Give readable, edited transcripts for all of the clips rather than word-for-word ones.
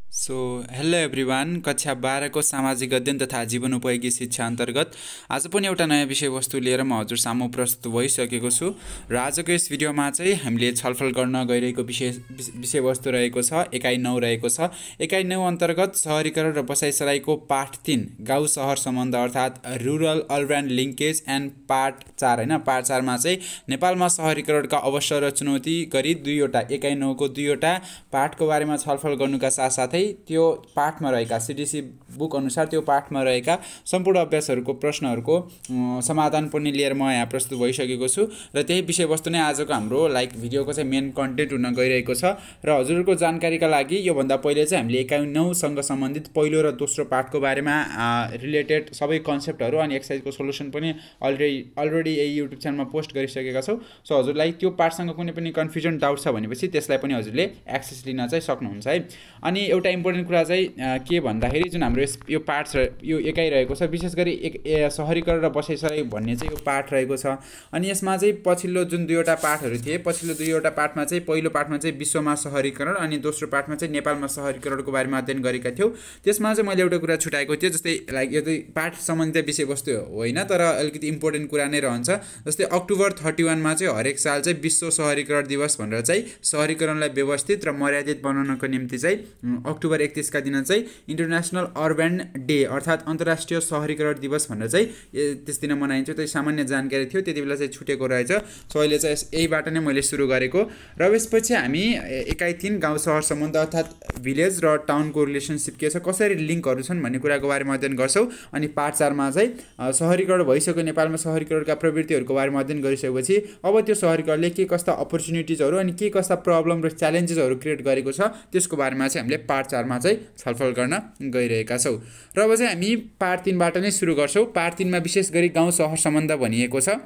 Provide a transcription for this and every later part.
Hello everyone, कक्षा 12 को सामाजिक अध्ययन तथा जीवनोपयोगी शिक्षा अन्तर्गत आज पनि एउटा नयाँ विषयवस्तु लिएर म हजुर सामु प्रस्तुत भइसकेको छु र आजको यस भिडियोमा चाहिँ हामीले छलफल गर्न गइरहेको विषयवस्तु रहेको छ एकाइ 9 रहेको छ। एकाइ 9 अन्तर्गत शहरीकरण र बसाइसराईको पाठ 3 गाउँ शहर सम्बन्ध अर्थात् rural urban linkage and part 4 हैन। पार्ट 4 मा चाहिँ नेपालमा शहरीकरणका अवसर र चुनौती गरी दुईवटा एकाइ 9 को दुईवटा पाठको बारेमा छलफल गर्नुका साथसाथै त्यो पाठमा रहेका सीडीसी बुक अनुसार त्यो पाठमा रहेका सम्पूर्ण अभ्यासहरूको प्रश्नहरूको समाधान पनि लिएर म यहाँ प्रस्तुत भइसकेको छु र त्यही विषयवस्तु नै आजको हाम्रो भिडियोको चाहिँ मेन कन्टेन्ट हुन गइरहेको छ। र हजुरहरूको जानकारीका लागि योभन्दा पहिले चाहिँ हामीले एकाइ 9 सँग सम्बन्धित पहिलो र दोस्रो पाठको बारेमा रिलेटेड सबै कन्सेप्टहरू अनि एक्सरसाइजको सोलुसन पनि अलरेडी यही युट्युब च्यानलमा पोस्ट गरिसकेका छौँ। सो हजुरलाई त्यो पाठसँग कुनै पनि कन्फ्युजन डाउट छ भनेपछि त्यसलाई पनि हजुरले एक्सेस लिन चाहिँ सक्नुहुन्छ है। अनि एउटा इम्पोर्टेन्ट कुरा चाहिँ के भन्दाखेरि जुन हाम्रो यो पाठ यो एकाइ रहेको छ, विशेष गरी शहरीकरण र बसाइसराई भन्ने चाहिँ यो पाठ रहेको छ। अनि यसमा चाहिँ पछिल्लो जुन दुईवटा पाठहरू थिए, पछिल्लो दुईवटा पाठमा चाहिँ पहिलो पाठमा चाहिँ विश्वमा शहरीकरण अनि दोस्रो पाठमा चाहिँ नेपालमा शहरीकरणको बारेमा अध्ययन गरेका थियौँ। त्यसमा चाहिँ मैले एउटा कुरा छुटाएको थिएँ, जस्तै लाइक यो चाहिँ पाठ सम्बन्धित विषयवस्तु होइन तर अलिकति इम्पोर्टेन्ट कुरा नै रहन्छ। जस्तै अक्टोबर 31 मा चाहिँ हरेक साल चाहिँ विश्व शहरीकरण दिवस भनेर चाहिँ शहरीकरणलाई व्यवस्थित र मर्यादित बनाउनको निम्ति चाहिँ अक्टोबर 31 का दिन चाहिँ इन्टरनेसनल अर्बन डे अर्थात् अन्तर्राष्ट्रिय शहरीकरण दिवस भनेर चाहिँ त्यस दिन मनाइन्छ। त्यो सामान्य जानकारी थियो, त्यति बेला चाहिँ छुटेको रहेछ। सो अहिले चाहिँ यहीबाट नै मैले सुरु गरेको र यसपछि हामी एकाइ 3 गाउँ शहर सम्बन्ध अर्थात् भिलेज र टाउनको रिलेसनसिप के छ, कसरी लिङ्कहरू छन् भन्ने कुराको बारेमा अध्ययन गर्छौँ। अनि पार्ट 4 मा चाहिँ शहरीकरण भइसक्यो नेपालमा शहरीकरणका प्रवृत्तिहरूको बारेमा अध्ययन गरिसकेपछि अब त्यो शहरीकरणले के कस्ता अपर्च्युनिटिजहरू अनि के कस्ता प्रब्लम र च्यालेन्जेसहरू क्रिएट गरेको छ त्यसको बारेमा चाहिँ हामीले पार्ट 4 मा चाहिँ छलफल गर्न गइरहेका छौँ। र अब चाहिँ हामी पार्ट 3 बाट नै सुरु गर्छौँ। पार्ट 3 मा विशेष गरी गाउँ शहर सम्बन्ध भनिएको छ।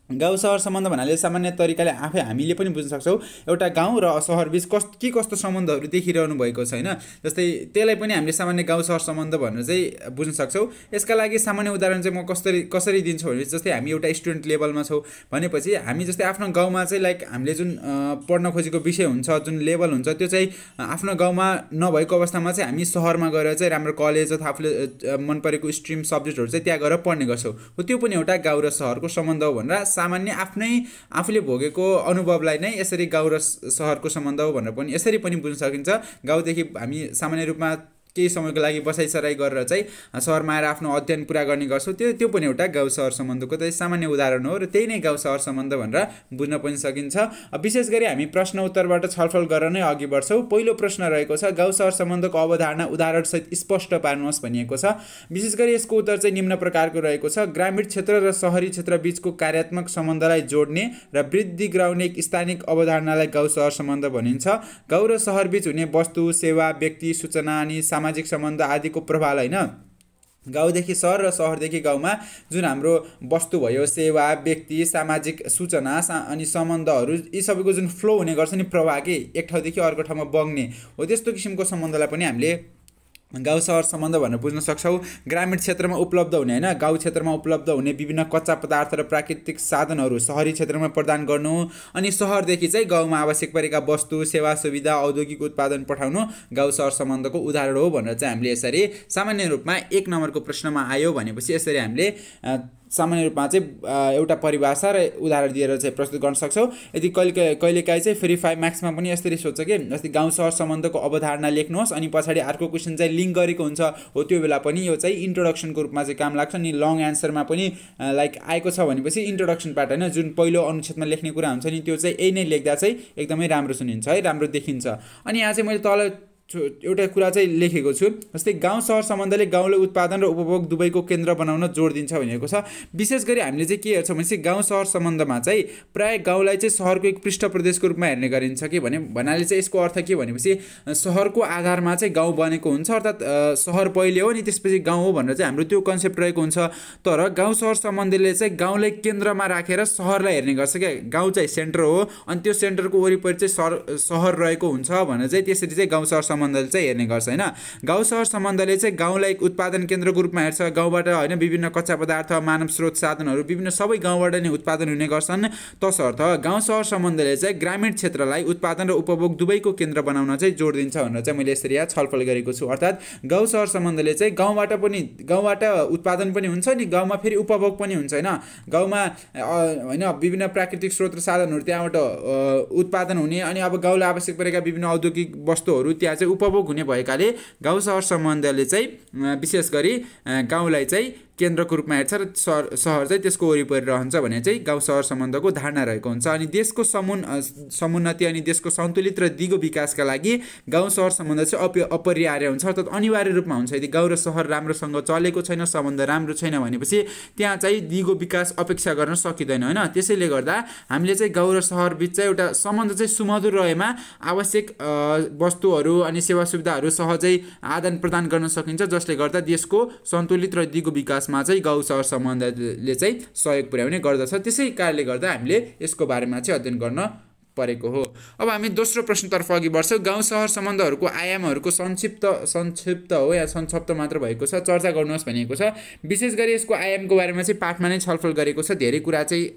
गाउँ शहर सम्बन्ध भन्नाले सामान्य तरिकाले आफै हामीले पनि बुझ्न सक्छौँ एउटा गाउँ र सहरबीच के कस्तो सम्बन्धहरू देखिरहनु भएको छ हैन। जस्तै त्यसलाई पनि हामीले सामान्य गाउँ शहर सम्बन्ध भनेर चाहिँ बुझ्न सक्छौँ। यसका लागि सामान्य उदाहरण चाहिँ म कसरी दिन्छु भने जस्तै हामी एउटा स्टुडेन्ट लेभलमा छौँ भनेपछि हामी जस्तै आफ्नो गाउँमा चाहिँ लाइक हामीले जुन पढ्न खोजेको विषय हुन्छ, जुन लेभल हुन्छ, त्यो चाहिँ आफ्नो गाउँमा नभएको अवस्थामा चाहिँ हामी सहरमा गएर चाहिँ राम्रो कलेज अथवा आफूले मन परेको स्ट्रिम सब्जेक्टहरू चाहिँ त्यहाँ गएर पढ्ने गर्छौँ। हो त्यो पनि एउटा गाउँ र सहरको सम्बन्ध हो भनेर सामान्य आफूले भोगेको अनुभवलाई नै यसरी गाउँ र सहरको सम्बन्ध हो भनेर पनि यसरी पनि बुझ्न सकिन्छ। गाउँदेखि हामी सामान्य रूपमा केही समयको लागि बसाइसराई गरेर चाहिँ सहरमा आएर आफ्नो अध्ययन पुरा गर्ने गर्छौँ। त्यो पनि एउटा गाउँ शहर सम्बन्धको चाहिँ सामान्य उदाहरण हो र त्यही नै गाउँ शहर सम्बन्ध भनेर बुझ्न पनि सकिन्छ। विशेष गरी हामी प्रश्न उत्तरबाट छलफल गरेर नै अघि बढ्छौँ। पहिलो प्रश्न रहेको छ गाउँ शहर सम्बन्धको अवधारणा उदाहरणसहित स्पष्ट पार्नुहोस् भनिएको छ। विशेष गरी यसको उत्तर चाहिँ निम्न प्रकारको रहेको छ। ग्रामीण क्षेत्र र सहरी क्षेत्र बीचको कार्यात्मक सम्बन्धलाई जोड्ने र वृद्धि गराउने एक स्थानिक अवधारणालाई गाउँ शहर सम्बन्ध भनिन्छ। गाउँ र सहर बीच हुने वस्तु, सेवा, व्यक्ति, सूचना अनि सामाजिक सम्बन्ध आदिको प्रभाव हैन। गाउँदेखि सहर र सहरदेखि गाउँमा जुन हाम्रो वस्तु भयो, सेवा, व्यक्ति, सामाजिक सूचना अनि सम्बन्धहरू यी सबैको जुन फ्लो हुने गर्छ नि, प्रवाह के एक ठाउँदेखि अर्को ठाउँमा बग्ने हो, त्यस्तो किसिमको सम्बन्धलाई पनि हामीले गाउँ शहर सम्बन्ध भनेर बुझ्न सक्छौँ। ग्रामीण क्षेत्रमा उपलब्ध हुने हैन, गाउँ क्षेत्रमा उपलब्ध हुने विभिन्न कच्चा पदार्थ र प्राकृतिक साधनहरू सहरी क्षेत्रमा प्रदान गर्नु अनि सहरदेखि चाहिँ गाउँमा आवश्यक परेका वस्तु, सेवा, सुविधा, औद्योगिक उत्पादन पठाउनु गाउँ शहर सम्बन्धको उदाहरण हो भनेर चाहिँ हामीले यसरी सामान्य रूपमा 1 नम्बरको प्रश्नमा आयो भनेपछि यसरी हामीले सामान्य रूपमा चाहिँ एउटा परिभाषा र उदाहरण दिएर चाहिँ प्रस्तुत गर्न सक्छौँ। यदि कहिलेकाहीँ चाहिँ फेरि 5 मार्क्समा पनि यसरी सोध्छ कि जस्तै गाउँ शहर सम्बन्धको अवधारणा लेख्नुहोस् अनि पछाडि अर्को क्वेसन चाहिँ लिङ्क गरेको हुन्छ, हो त्यो बेला पनि यो चाहिँ इन्ट्रोडक्सनको रूपमा चाहिँ काम लाग्छ। नि लङ एन्सरमा पनि लाइक आएको छ भनेपछि इन्ट्रोडक्सन पार्ट हैन, जुन पहिलो अनुच्छेदमा लेख्ने कुरा हुन्छ नि त्यो चाहिँ यही नै लेख्दा चाहिँ एकदमै राम्रो सुनिन्छ है, राम्रो देखिन्छ। अनि यहाँ चाहिँ मैले तल एउटा कुरा चाहिँ लेखेको छु, जस्तै गाउँ शहर सम्बन्धले गाउँले उत्पादन र उपभोग दुवैको केन्द्र बनाउन जोड दिन्छ भनेको छ। विशेष गरी हामीले चाहिँ के हेर्छौँ भनेपछि गाउँ शहर सम्बन्धमा चाहिँ प्राय गाउँलाई चाहिँ सहरको एक पृष्ठ प्रदेशको रूपमा हेर्ने गरिन्छ कि भन्नाले चाहिँ यसको अर्थ के भनेपछि सहरको आधारमा चाहिँ गाउँ बनेको हुन्छ, अर्थात् सहर पहिले हो नि त्यसपछि गाउँ हो भनेर चाहिँ हाम्रो त्यो कन्सेप्ट रहेको हुन्छ। तर गाउँ शहर सम्बन्धले चाहिँ गाउँलाई केन्द्रमा राखेर सहरलाई हेर्ने गर्छ क्या, गाउँ चाहिँ सेन्टर हो अनि त्यो सेन्टरको वरिपरि चाहिँ सहर रहेको हुन्छ भनेर चाहिँ त्यसरी चाहिँ गाउँ शहर सम्बन्ध सम्बन्धले चाहिँ हेर्ने गर्छ हैन। गाउँ सहर सम्बन्धले चाहिँ गाउँलाई उत्पादन केन्द्रको रूपमा हेर्छ। गाउँबाट हैन विभिन्न कच्चा पदार्थ, मानव स्रोत, साधनहरू विभिन्न सबै गाउँबाट नै उत्पादन हुने गर्छन्। तसर्थ गाउँ सहर सम्बन्धले चाहिँ ग्रामीण क्षेत्रलाई उत्पादन र उपभोग दुवैको केन्द्र बनाउन चाहिँ जोड दिन्छ भनेर चाहिँ मैले यसरी यहाँ छलफल गरेको छु। अर्थात् गाउँ सहर सम्बन्धले चाहिँ गाउँबाट उत्पादन पनि हुन्छ नि, गाउँमा फेरि उपभोग पनि हुन्छ हैन। गाउँमा हैन विभिन्न प्राकृतिक स्रोत र साधनहरू त्यहाँबाट उत्पादन हुने, अनि अब गाउँलाई आवश्यक परेका विभिन्न औद्योगिक वस्तुहरू त्यहाँ चाहिँ उपभोग हुने भएकाले गाउँ सहर सम्बन्धले चाहिँ विशेष गरी गाउँलाई चाहिँ केन्द्रको रूपमा हेर्छ र सहर चाहिँ त्यसको वरिपरि रहन्छ भने चाहिँ गाउँ सहर सम्बन्धको धारणा रहेको हुन्छ। अनि देशको समुन्नति अनि देशको सन्तुलित र दिगो विकासका लागि गाउँ सहर सम्बन्ध चाहिँ अपरिहार्य हुन्छ। अर्थात् अनिवार्य रूपमा हुन्छ। यदि गाउँ र सहर राम्रोसँग चलेको छैन, सम्बन्ध राम्रो छैन भनेपछि त्यहाँ चाहिँ दिगो विकास अपेक्षा गर्न सकिँदैन हैन। त्यसैले गर्दा हामीले चाहिँ गाउँ र सहर बिच चाहिँ एउटा सम्बन्ध चाहिँ सुमधुर रहेमा आवश्यक वस्तुहरू अनि सेवा सुविधाहरू सहजै आदान प्रदान गर्न सकिन्छ, जसले गर्दा देशको सन्तुलित र दिगो विकासमा चाहिँ गाउँ सहर सम्बन्धले चाहिँ सहयोग पुर्याउने गर्दछ। त्यसै कारणले गर्दा हामीले यसको बारेमा चाहिँ अध्ययन गर्न परेको हो। अब हामी दोस्रो प्रश्नतर्फ अघि बढ्छौँ। गाउँ सहर सम्बन्धहरूको आयामहरूको संक्षिप्त हो या संक्षिप्त मात्र भएको छ, चर्चा गर्नुहोस् भनिएको छ। विशेष गरी यसको आयामको बारेमा चाहिँ पाठमा नै छलफल गरेको छ। धेरै कुरा चाहिँ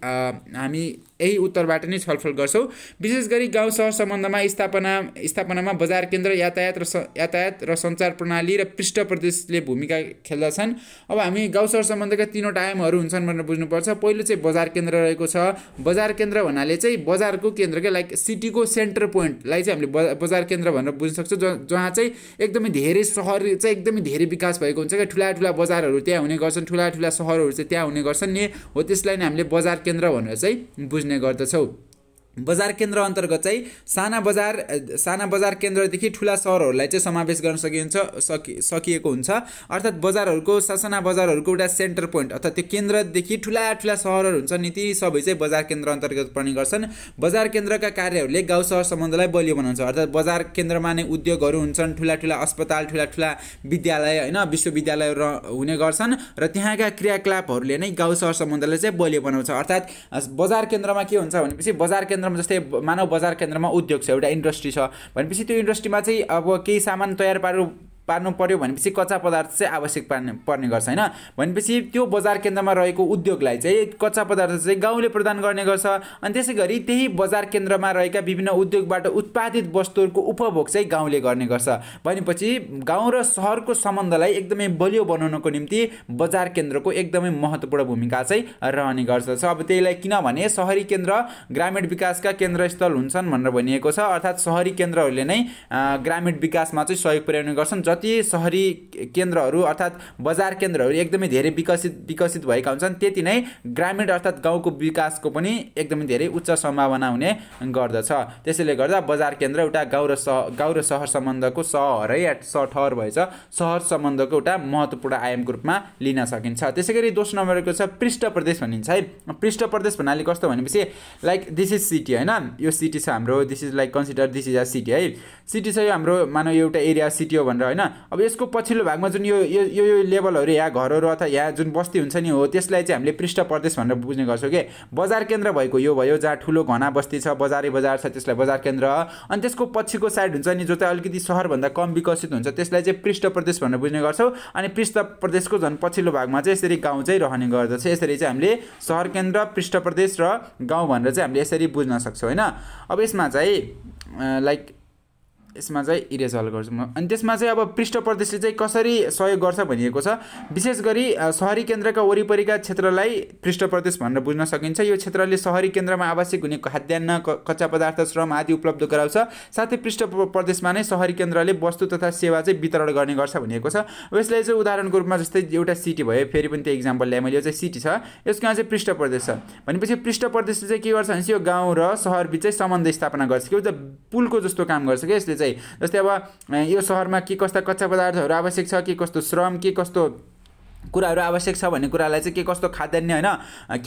हामी यही उत्तरबाट नै छलफल गर्छौँ। विशेष गरी गाउँ सहर सम्बन्धमा स्थापनामा बजार केन्द्र, यातायात र सञ्चार प्रणाली र पृष्ठ प्रदेशले भूमिका खेल्दछन्। अब हामी गाउँ सहर सम्बन्धका तीनवटा आयामहरू हुन्छन् भनेर बुझ्नुपर्छ। पहिलो चाहिँ बजार केन्द्र रहेको छ। बजार केन्द्र भन्नाले चाहिँ बजारको केन्द्र लाइक सिटीको सेन्टर पोइन्टलाई चाहिँ हामीले बजार केन्द्र भनेर बुझ्न सक्छौँ, जहाँ चाहिँ एकदमै धेरै सहर चाहिँ एकदमै धेरै विकास भएको हुन्छ क्या। ठुला बजारहरू त्यहाँ हुने गर्छन्, ठुला सहरहरू चाहिँ त्यहाँ हुने गर्छन् नि, हो त्यसलाई नै हामीले बजार केन्द्र भनेर चाहिँ बुझ्ने गर्दछौँ। बजार केन्द्र अन्तर्गत चाहिँ साना बजार केन्द्रदेखि ठुला सहरहरूलाई चाहिँ समावेश गर्न सकिएको हुन्छ। अर्थात् बजारहरूको साना बजारहरूको एउटा सेन्टर पोइन्ट अर्थात् त्यो केन्द्रदेखि ठुला सहरहरू हुन्छ नि, ती सबै चाहिँ बजार केन्द्र अन्तर्गत पर्ने गर्छन्। बजार केन्द्रका कार्यहरूले गाउँ सहर सम्बन्धलाई बलियो बनाउँछ। अर्थात् बजार केन्द्रमा नै उद्योगहरू हुन्छन्, ठुला अस्पताल, ठुला विद्यालय हैन, विश्वविद्यालयहरू हुने गर्छन् र त्यहाँका क्रियाकलापहरूले नै गाउँ सहर सम्बन्धलाई चाहिँ बलियो बनाउँछ। अर्थात् बजार केन्द्रमा के हुन्छ भनेपछि बजार केन्द्रमा जस्तै मानव बजार केन्द्रमा उद्योग छ, एउटा इन्डस्ट्री छ भनेपछि त्यो इन्डस्ट्रीमा चाहिँ अब केही सामान तयार पार्नु पर्यो भनेपछि कच्चा पदार्थ चाहिँ आवश्यक पर्ने गर्छ हैन। भनेपछि त्यो बजार केन्द्रमा रहेको उद्योगलाई चाहिँ कच्चा पदार्थ चाहिँ गाउँले प्रदान गर्ने गर्छ। अनि त्यसै गरी त्यही बजार केन्द्रमा रहेका विभिन्न उद्योगबाट उत्पादित वस्तुहरूको उपभोग चाहिँ गाउँले गर्ने गर्छ। भनेपछि गाउँ र सहरको सम्बन्धलाई एकदमै बलियो बनाउनको निम्ति बजार केन्द्रको एकदमै महत्त्वपूर्ण भूमिका चाहिँ रहने गर्दछ। अब त्यहीलाई किनभने शहरी केन्द्र ग्रामीण विकासका केन्द्रस्थल हुन्छन् भनेर भनिएको छ। अर्थात् शहरी केन्द्रहरूले नै ग्रामीण विकासमा चाहिँ सहयोग पुर्याउने गर्छन्। जति शहरी केन्द्रहरू अर्थात् बजार केन्द्रहरू एकदमै धेरै विकसित भएका हुन्छन्, त्यति नै ग्रामीण अर्थात् गाउँको विकासको पनि एकदमै धेरै उच्च सम्भावना हुने गर्दछ। त्यसैले गर्दा बजार केन्द्र एउटा गाउँ र सहर सम्बन्धको सहरै या ठहर भएछ सहर सम्बन्धको एउटा महत्त्वपूर्ण आयामको रूपमा लिन सकिन्छ। त्यसैगरी दोस्रो नम्बरको छ पृष्ठ प्रदेश भनिन्छ है। पृष्ठ प्रदेश भन्नाले कस्तो भनेपछि लाइक दिस इज सिटी हैन, यो सिटी छ हाम्रो, this is like consider this is a city है। सिटी छ यो हाम्रो, मानौ एउटा एरिया सिटी हो भनेर हैन। अब यसको पछिल्लो भागमा जुन यो लेभलहरू या घरहरू अथवा यहाँ जुन बस्ती हुन्छ नि, हो त्यसलाई चाहिँ हामीले पृष्ठ प्रदेश भनेर बुझ्ने गर्छौँ के। बजार केन्द्र भएको यो भयो जहाँ ठुलो घना बस्ती छ, बजार छ, त्यसलाई बजार केन्द्र। अनि त्यसको पछिको साइड हुन्छ नि जो चाहिँ अलिकति सहरभन्दा कम विकसित हुन्छ, त्यसलाई चाहिँ पृष्ठ प्रदेश भनेर बुझ्ने गर्छौँ। अनि पृष्ठ प्रदेशको झन् पछिल्लो भागमा चाहिँ यसरी गाउँ चाहिँ रहने गर्दछ। यसरी चाहिँ हामीले सहर केन्द्र, पृष्ठ प्रदेश र गाउँ भनेर चाहिँ हामीले यसरी बुझ्न सक्छौँ हैन। अब यसमा चाहिँ यसमा चाहिँ इरेज हल गर्छु म। अनि त्यसमा चाहिँ अब पृष्ठ प्रदेशले चाहिँ कसरी सहयोग गर्छ भनिएको छ। विशेष गरी शहरी केन्द्रका वरिपरिका क्षेत्रलाई पृष्ठ प्रदेश भनेर बुझ्न सकिन्छ। यो क्षेत्रले शहरी केन्द्रमा आवश्यक हुने खाद्यान्न, कच्चा पदार्थ, श्रम आदि उपलब्ध गराउँछ। साथै पृष्ठ प्रदेशमा नै शहरी केन्द्रले वस्तु तथा सेवा चाहिँ वितरण गर्ने गर्छ भनिएको छ। यसलाई चाहिँ उदाहरणको रूपमा जस्तै एउटा सिटी भयो, फेरि पनि त्यो इक्जाम्पल ल्याएँ मैले, यो चाहिँ सिटी छ, यसको यहाँ चाहिँ पृष्ठ प्रदेश छ भनेपछि पृष्ठ प्रदेशले चाहिँ के गर्छ भनेपछि यो गाउँ र सहर बिच चाहिँ सम्बन्ध स्थापना गर्छ कि पुलको जस्तो काम गर्छ क्या यसले चाहिँ। जस्तै अब यो सहरमा के कस्ता कच्चा पदार्थहरू आवश्यक छ, के कस्तो श्रम, के कस्तो कुराहरू आवश्यक छ भन्ने कुरालाई चाहिँ के कस्तो खाद्यान्न हैन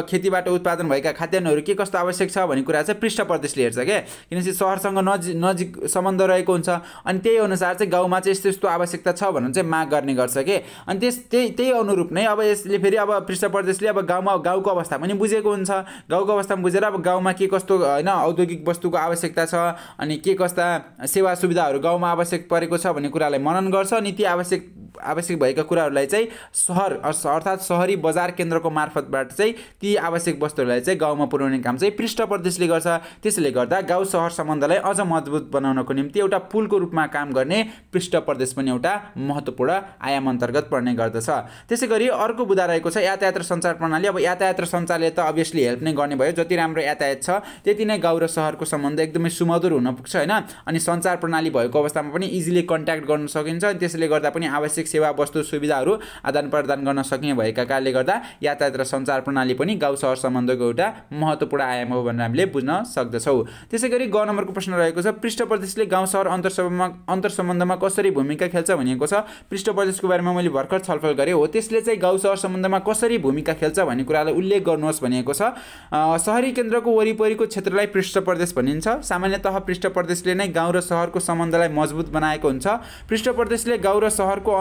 खेतीबाट उत्पादन भएका खाद्यान्नहरू के कस्तो आवश्यक छ भन्ने कुरा चाहिँ पृष्ठ प्रदेशले हेर्छ के किनकि सहरसँग नजिक सम्बन्ध रहेको हुन्छ अनि त्यही अनुसार चाहिँ गाउँमा चाहिँ यस्तो आवश्यकता छ भनेर चाहिँ माग गर्ने गर्छ के अनि त्यही अनुरूप नै अब यसले फेरि अब पृष्ठ प्रदेशले अब गाउँको अवस्था पनि बुझेको हुन्छ गाउँको अवस्था बुझेर अब गाउँमा के कस्तो हैन औद्योगिक वस्तुको आवश्यकता छ अनि के कस्ता सेवा सुविधाहरू गाउँमा आवश्यक परेको छ भन्ने कुरालाई मनन गर्छ अनि ती आवश्यक भएका कुराहरूलाई चाहिँ सहर अर्थात् सहरी बजार केन्द्रको मार्फतबाट चाहिँ ती आवश्यक वस्तुहरूलाई चाहिँ गाउँमा पुर्याउने काम चाहिँ पृष्ठ प्रदेशले गर्छ त्यसले गर्दा गाउँ सहर सम्बन्धलाई अझ मजबुत बनाउनको निम्ति एउटा पुलको रूपमा काम गर्ने पृष्ठ प्रदेश पनि एउटा महत्त्वपूर्ण आयाम अन्तर्गत पर्ने गर्दछ त्यसैगरी अर्को बुदा रहेको छ यातायात र सञ्चार प्रणाली अब यातायात र सञ्चारले त अभियसली हेल्प नै गर्ने भयो जति राम्रो यातायात छ त्यति नै गाउँ र सहरको सम्बन्ध एकदमै सुमधुर हुन पुग्छ हैन अनि सञ्चार प्रणाली भएको अवस्थामा पनि इजिली कन्ट्याक्ट गर्न सकिन्छ त्यसले गर्दा पनि आवश्यक सेवा वस्तु सुविधाहरू आदान प्रदान गर्न सकिने भएका कारणले गर्दा यातायात र सञ्चार प्रणाली पनि गाउँ सहर सम्बन्धको एउटा महत्त्वपूर्ण आयाम हो भनेर हामीले बुझ्न सक्दछौँ त्यसैगरी ग नम्बरको प्रश्न रहेको छ पृष्ठ प्रदेशले गाउँ सहर अन्तर्सम्बन्धमा कसरी भूमिका खेल्छ भनिएको छ पृष्ठ प्रदेशको बारेमा मैले भर्खर छलफल गरेँ हो त्यसले चाहिँ गाउँ सहर सम्बन्धमा कसरी भूमिका खेल्छ भन्ने कुरालाई उल्लेख गर्नुहोस् भनिएको छ सहरी केन्द्रको वरिपरिको क्षेत्रलाई पृष्ठ प्रदेश भनिन्छ सामान्यतः पृष्ठ प्रदेशले नै गाउँ र सहरको सम्बन्धलाई मजबुत बनाएको हुन्छ पृष्ठ प्रदेशले गाउँ र सहरको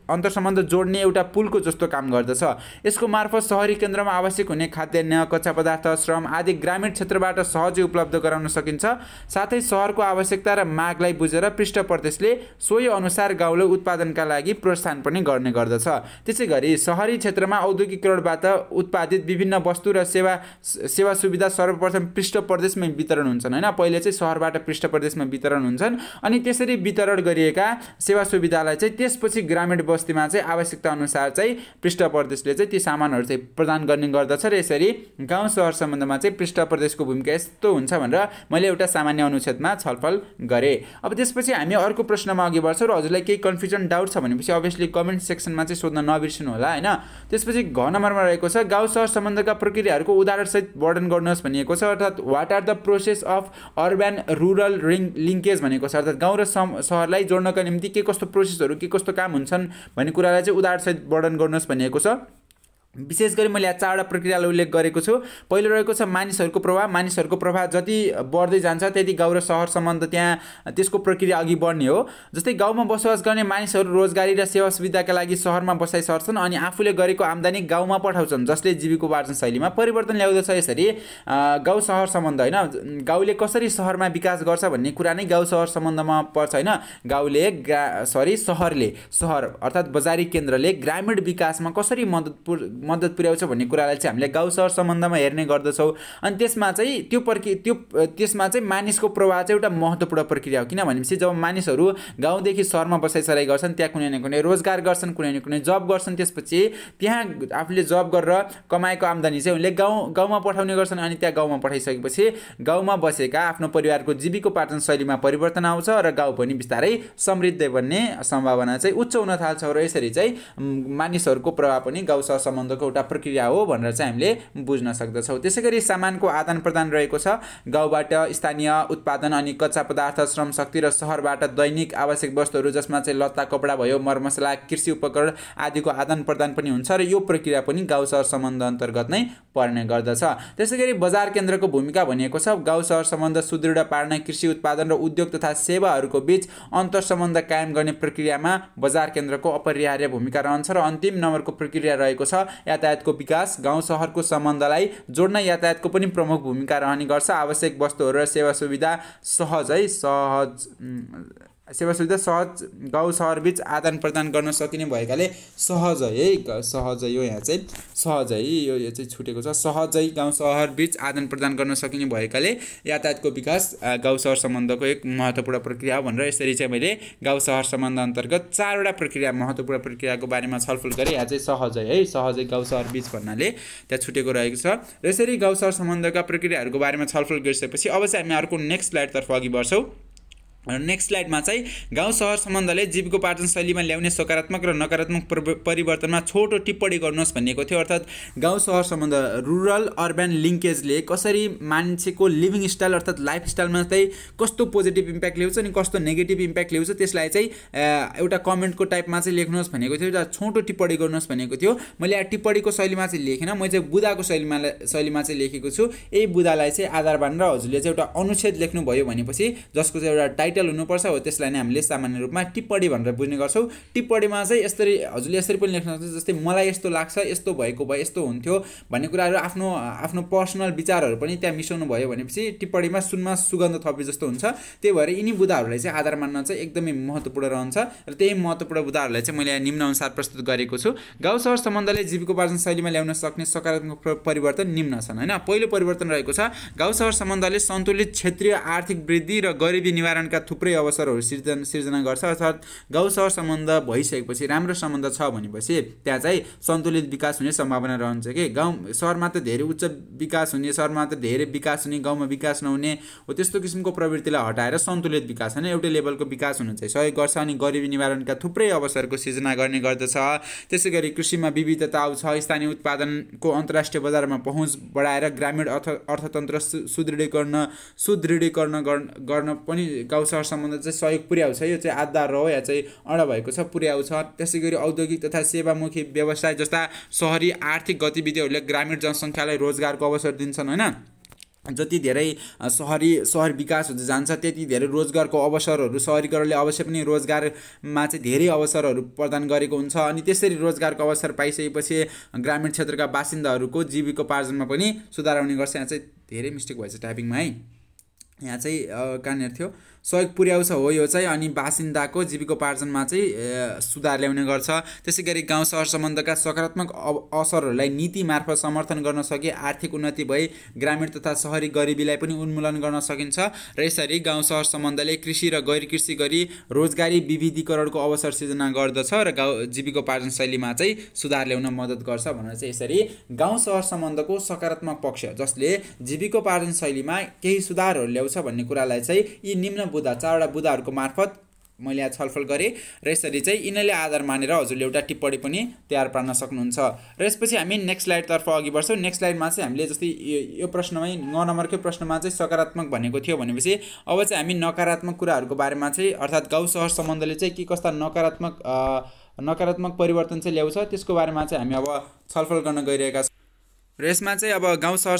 अन्तर्सम्बन्ध जोड्ने एउटा पुलको जस्तो काम गर्दछ यसको मार्फत सहरी केन्द्रमा आवश्यक हुने खाद्यान्न कच्चा पदार्थ श्रम आदि ग्रामीण क्षेत्रबाट सहजै उपलब्ध गराउन सकिन्छ साथै सहरको आवश्यकता र मागलाई बुझेर पृष्ठ प्रदेशले सोही अनुसार गाउँले उत्पादनका लागि प्रोत्साहन पनि गर्ने गर्दछ त्यसैगरी सहरी क्षेत्रमा औद्योगिकीकरणबाट उत्पादित विभिन्न वस्तु र सेवा सुविधा सर्वप्रथम पृष्ठ प्रदेशमै वितरण हुन्छन् हैन पहिले चाहिँ सहरबाट पृष्ठ प्रदेशमा वितरण हुन्छन् अनि त्यसरी वितरण गरिएका सेवा सुविधालाई चाहिँ त्यसपछि ग्रामीण बस्तीमा चाहिँ आवश्यकता अनुसार चाहिँ पृष्ठ प्रदेशले चाहिँ ती सामानहरू चाहिँ प्रदान गर्ने गर्दछ र यसरी गाउँ सहर सम्बन्धमा चाहिँ पृष्ठ प्रदेशको भूमिका यस्तो हुन्छ भनेर मैले एउटा सामान्य अनुच्छेदमा छलफल गरेँ अब त्यसपछि हामी अर्को प्रश्नमा अघि बढ्छौँ र हजुरलाई केही कन्फ्युजन डाउट छ भनेपछि अभियसली कमेन्ट सेक्सनमा चाहिँ सोध्न नबिर्सिनु होला हैन त्यसपछि घ नम्बरमा रहेको छ गाउँ सहर सम्बन्धका प्रक्रियाहरूको उदाहरणसहित वर्णन गर्नुहोस् भनिएको छ अर्थात् what are the process of urban rural linkage भनेको छ अर्थात् गाउँ र सहरलाई जोड्नका निम्ति के कस्तो प्रोसेसहरू के कस्तो काम हुन्छन् भन्ने कुरालाई चाहिँ उदाहरणसहित वर्णन गर्नुहोस् भनिएको छ विशेष गरी मैले यहाँ चारवटा प्रक्रियालाई उल्लेख गरेको छु पहिलो रहेको छ मानिसहरूको प्रभाव जति बढ्दै जान्छ त्यति गाउँ र सहर सम्बन्ध त्यहाँ त्यसको प्रक्रिया अघि बढ्ने हो जस्तै गाउँमा बसोबास गर्ने मानिसहरू रोजगारी र सेवा सुविधाका लागि सहरमा बसाइ सर्छन् अनि आफूले गरेको आम्दानी गाउँमा पठाउँछन् जसले जीविकोपार्जन शैलीमा परिवर्तन ल्याउँदछ यसरी गाउँ सहर सम्बन्ध हैन गाउँले कसरी सहरमा विकास गर्छ भन्ने कुरा नै गाउँ सहर सम्बन्धमा पर्छ हैन सहर अर्थात् बजारी केन्द्रले ग्रामीण विकासमा कसरी मद्दत पुर्याउँछ भन्ने कुरालाई चाहिँ हामीले गाउँ सहर सम्बन्धमा हेर्ने गर्दछौँ अनि त्यसमा चाहिँ त्यसमा चाहिँ मानिसको प्रवाह चाहिँ एउटा महत्त्वपूर्ण प्रक्रिया हो किन भनेपछि जब मानिसहरू गाउँदेखि सहरमा बसाइसराइ गर्छन् त्यहाँ कुनै न कुनै रोजगार गर्छन् कुनै न कुनै जब गर्छन् त्यसपछि त्यहाँ आफूले जब गरेर कमाएको आम्दानी चाहिँ उनले गाउँमा पठाउने गर्छन् अनि त्यहाँ गाउँमा पठाइसकेपछि गाउँमा बसेका आफ्नो परिवारको जीविकोपार्जन शैलीमा परिवर्तन आउँछ र गाउँ पनि बिस्तारै समृद्ध बन्ने सम्भावना चाहिँ उच्च हुन थाल्छ र यसरी चाहिँ मानिसहरूको प्रभाव पनि गाउँ सहर सम्बन्धको एउटा प्रक्रिया हो भनेर चाहिँ हामीले बुझ्न सक्दछौँ त्यसैगरी सामानको आदान प्रदान रहेको छ गाउँबाट स्थानीय उत्पादन अनि कच्चा पदार्थ श्रम शक्ति र सहरबाट दैनिक आवश्यक वस्तुहरू जसमा चाहिँ लत्ता कपडा भयो मरमसला कृषि उपकरण आदिको आदान प्रदान पनि हुन्छ र यो प्रक्रिया पनि गाउँ सहर सम्बन्ध अन्तर्गत नै पर्ने गर्दछ त्यसैगरी बजार केन्द्रको भूमिका भनिएको छ गाउँ सहर सम्बन्ध सुदृढ पार्न कृषि उत्पादन र उद्योग तथा सेवाहरूको बीच अन्तर्सम्बन्ध कायम गर्ने प्रक्रियामा बजार केन्द्रको अपरिहार्य भूमिका रहन्छ र अन्तिम नम्बरको प्रक्रिया रहेको छ यातायातको विकास गाउँ सहरको सम्बन्धलाई जोड्न यातायातको पनि प्रमुख भूमिका रहने गर्छ आवश्यक वस्तुहरू र सेवा सुविधा सहज गाउँ सहर बीच आदान प्रदान गर्न सकिने भएकाले सहजै यो यहाँ चाहिँ सहजै यो चाहिँ छुटेको छ सहजै गाउँ सहर बीच आदान प्रदान गर्न सकिने भएकाले यातायातको विकास गाउँ सहर सम्बन्धको एक महत्त्वपूर्ण प्रक्रिया हो भनेर यसरी चाहिँ मैले गाउँ सहर सम्बन्ध अन्तर्गत चारवटा प्रक्रिया महत्त्वपूर्ण प्रक्रियाको बारेमा छलफल गरेँ यहाँ चाहिँ सहजै गाउँ सहर बीच भन्नाले त्यहाँ छुटेको रहेको छ र यसरी गाउँ सहर सम्बन्धका प्रक्रियाहरूको बारेमा छलफल गरिसकेपछि अब चाहिँ हामी अर्को नेक्स्ट स्लाइडतर्फ अघि बढ्छौँ नेक्स्ट स्लाइडमा चाहिँ गाउँ सहर सम्बन्धले जीविकोपार्जन शैलीमा ल्याउने सकारात्मक र नकारात्मक परिवर्तनमा छोटो टिप्पणी गर्नुहोस् भनिएको थियो। अर्थात् गाउँ सहर सम्बन्ध रुरल अर्बन लिङ्केजले कसरी मान्छेको लिभिङ स्टाइल अर्थात् लाइफस्टाइलमा चाहिँ कस्तो पोजिटिभ इम्प्याक्ट ल्याउँछ अनि कस्तो नेगेटिभ इम्प्याक्ट ल्याउँछ त्यसलाई चाहिँ एउटा कमेन्टको टाइपमा चाहिँ लेख्नुहोस् भनेको थियो, एउटा छोटो टिप्पणी गर्नुहोस् भनेको थियो। मैले यहाँ टिप्पणीको शैलीमा चाहिँ लेखेन, म चाहिँ बुदाको शैलीमा चाहिँ लेखेको छु। यही बुदालाई चाहिँ आधार मानेर हजुरले चाहिँ एउटा अनुच्छेद लेख्नुभयो भनेपछि जसको चाहिँ एउटा टाइटल हुनुपर्छ हो त्यसलाई नै हामीले सामान्य रूपमा टिप्पणी भनेर बुझ्ने गर्छौँ। टिप्पणीमा चाहिँ यसरी हजुरले यसरी पनि लेख्न सक्नुहुन्छ, जस्तै मलाई यस्तो लाग्छ, यस्तो भएको भए यस्तो हुन्थ्यो भन्ने कुराहरू आफ्नो पर्सनल विचारहरू पनि त्यहाँ मिसाउनु भयो भनेपछि टिप्पणीमा सुनमा सुगन्ध थपे जस्तो हुन्छ। त्यही भएर यिनी बुदाहरूलाई चाहिँ आधार मान्न चाहिँ एकदमै महत्त्वपूर्ण रहन्छ र त्यही महत्त्वपूर्ण बुदाहरूलाई चाहिँ मैले निम्न अनुसार प्रस्तुत गरेको छु। गाउँ सहर सम्बन्धले जीविकोपार्जन शैलीमा ल्याउन सक्ने सकारात्मक परिवर्तन निम्न छन् हैन। पहिलो परिवर्तन रहेको छ गाउँ सहर सम्बन्धले सन्तुलित क्षेत्रीय आर्थिक वृद्धि र गरिबी निवारणका थुप्रै अवसरहरू सिर्जना गर्छ। अर्थात् गाउँ सहर सम्बन्ध भइसकेपछि राम्रो सम्बन्ध छ भनेपछि त्यहाँ चाहिँ सन्तुलित विकास हुने सम्भावना रहन्छ कि गाउँ सहरमा त धेरै उच्च विकास हुने, सहरमा त धेरै विकास हुने, गाउँमा विकास नहुने हो त्यस्तो किसिमको प्रवृत्तिलाई हटाएर सन्तुलित विकास हैन एउटै लेभलको विकास हुन चाहिँ सहयोग गर्छ अनि गरिबी निवारणका थुप्रै अवसरको सिर्जना गर्ने गर्दछ। त्यसैगरी कृषिमा विविधता आउँछ, स्थानीय उत्पादनको अन्तर्राष्ट्रिय बजारमा पहुँच बढाएर ग्रामीण अर्थतन्त्र सुदृढीकरण गर्न पनि गाउँ सहर सम्बन्ध चाहिँ सहयोग पुर्याउँछ। यो चाहिँ आधार हो या चाहिँ अड भएको छ, पुर्याउँछ। त्यसैगरी औद्योगिक तथा सेवामुखी व्यवसाय जस्ता सहरी आर्थिक गतिविधिहरूले ग्रामीण जनसङ्ख्यालाई रोजगारको अवसर दिन्छन् हैन। जति धेरै सहर विकास हुँदै जान्छ त्यति धेरै रोजगारको अवसरहरू सहरीकरणले अवश्य पनि रोजगारमा चाहिँ धेरै अवसरहरू प्रदान गरेको हुन्छ अनि त्यसरी रोजगारको अवसर पाइसकेपछि ग्रामीण क्षेत्रका बासिन्दाहरूको जीविकोपार्जनमा पनि सुधार आउने गर्छ। यहाँ चाहिँ धेरै मिस्टेक भएछ टाइपिङमा है, यहाँ चाहिँ कहाँनिर थियो सहयोग पुर्याउँछ हो यो चाहिँ अनि बासिन्दाको जीविकोपार्जनमा चाहिँ सुधार ल्याउने गर्छ। त्यसैगरी गाउँ सहर सम्बन्धका सकारात्मक असरहरूलाई नीति मार्फत समर्थन गर्न सके आर्थिक उन्नति भई ग्रामीण तथा सहरी गरिबीलाई पनि उन्मूलन गर्न सकिन्छ र यसरी गाउँ सहर सम्बन्धले कृषि र गैर कृषि गरी रोजगारी विविधीकरणको अवसर सिर्जना गर्दछ र गाउँ जीविकोपार्जन शैलीमा चाहिँ सुधार ल्याउन मद्दत गर्छ भनेर चाहिँ यसरी गाउँ सहर सम्बन्धको सकारात्मक पक्ष जसले जीविकोपार्जन शैलीमा केही सुधारहरू ल्याउँछ भन्ने कुरालाई चाहिँ यी निम्न चारवटा बुदाहरूको मार्फत मैले यहाँ छलफल गरेँ र यसरी चाहिँ यिनीहरूले आधार मानेर हजुरले एउटा टिप्पणी पनि तयार पार्न सक्नुहुन्छ। र यसपछि हामी नेक्स्ट स्लाइडतर्फ अघि बढ्छौँ। नेक्स्ट स्लाइडमा चाहिँ हामीले जस्तै यो प्रश्नमै 9 नम्बरकै प्रश्नमा चाहिँ सकारात्मक भनेको थियो भनेपछि अब चाहिँ हामी नकारात्मक कुराहरूको बारेमा चाहिँ अर्थात् गाउँ सहर सम्बन्धले चाहिँ के कस्ता नकारात्मक परिवर्तन चाहिँ ल्याउँछ त्यसको बारेमा चाहिँ हामी अब छलफल गर्न गइरहेका छौँ। र यसमा चाहिँ अब गाउँ सहर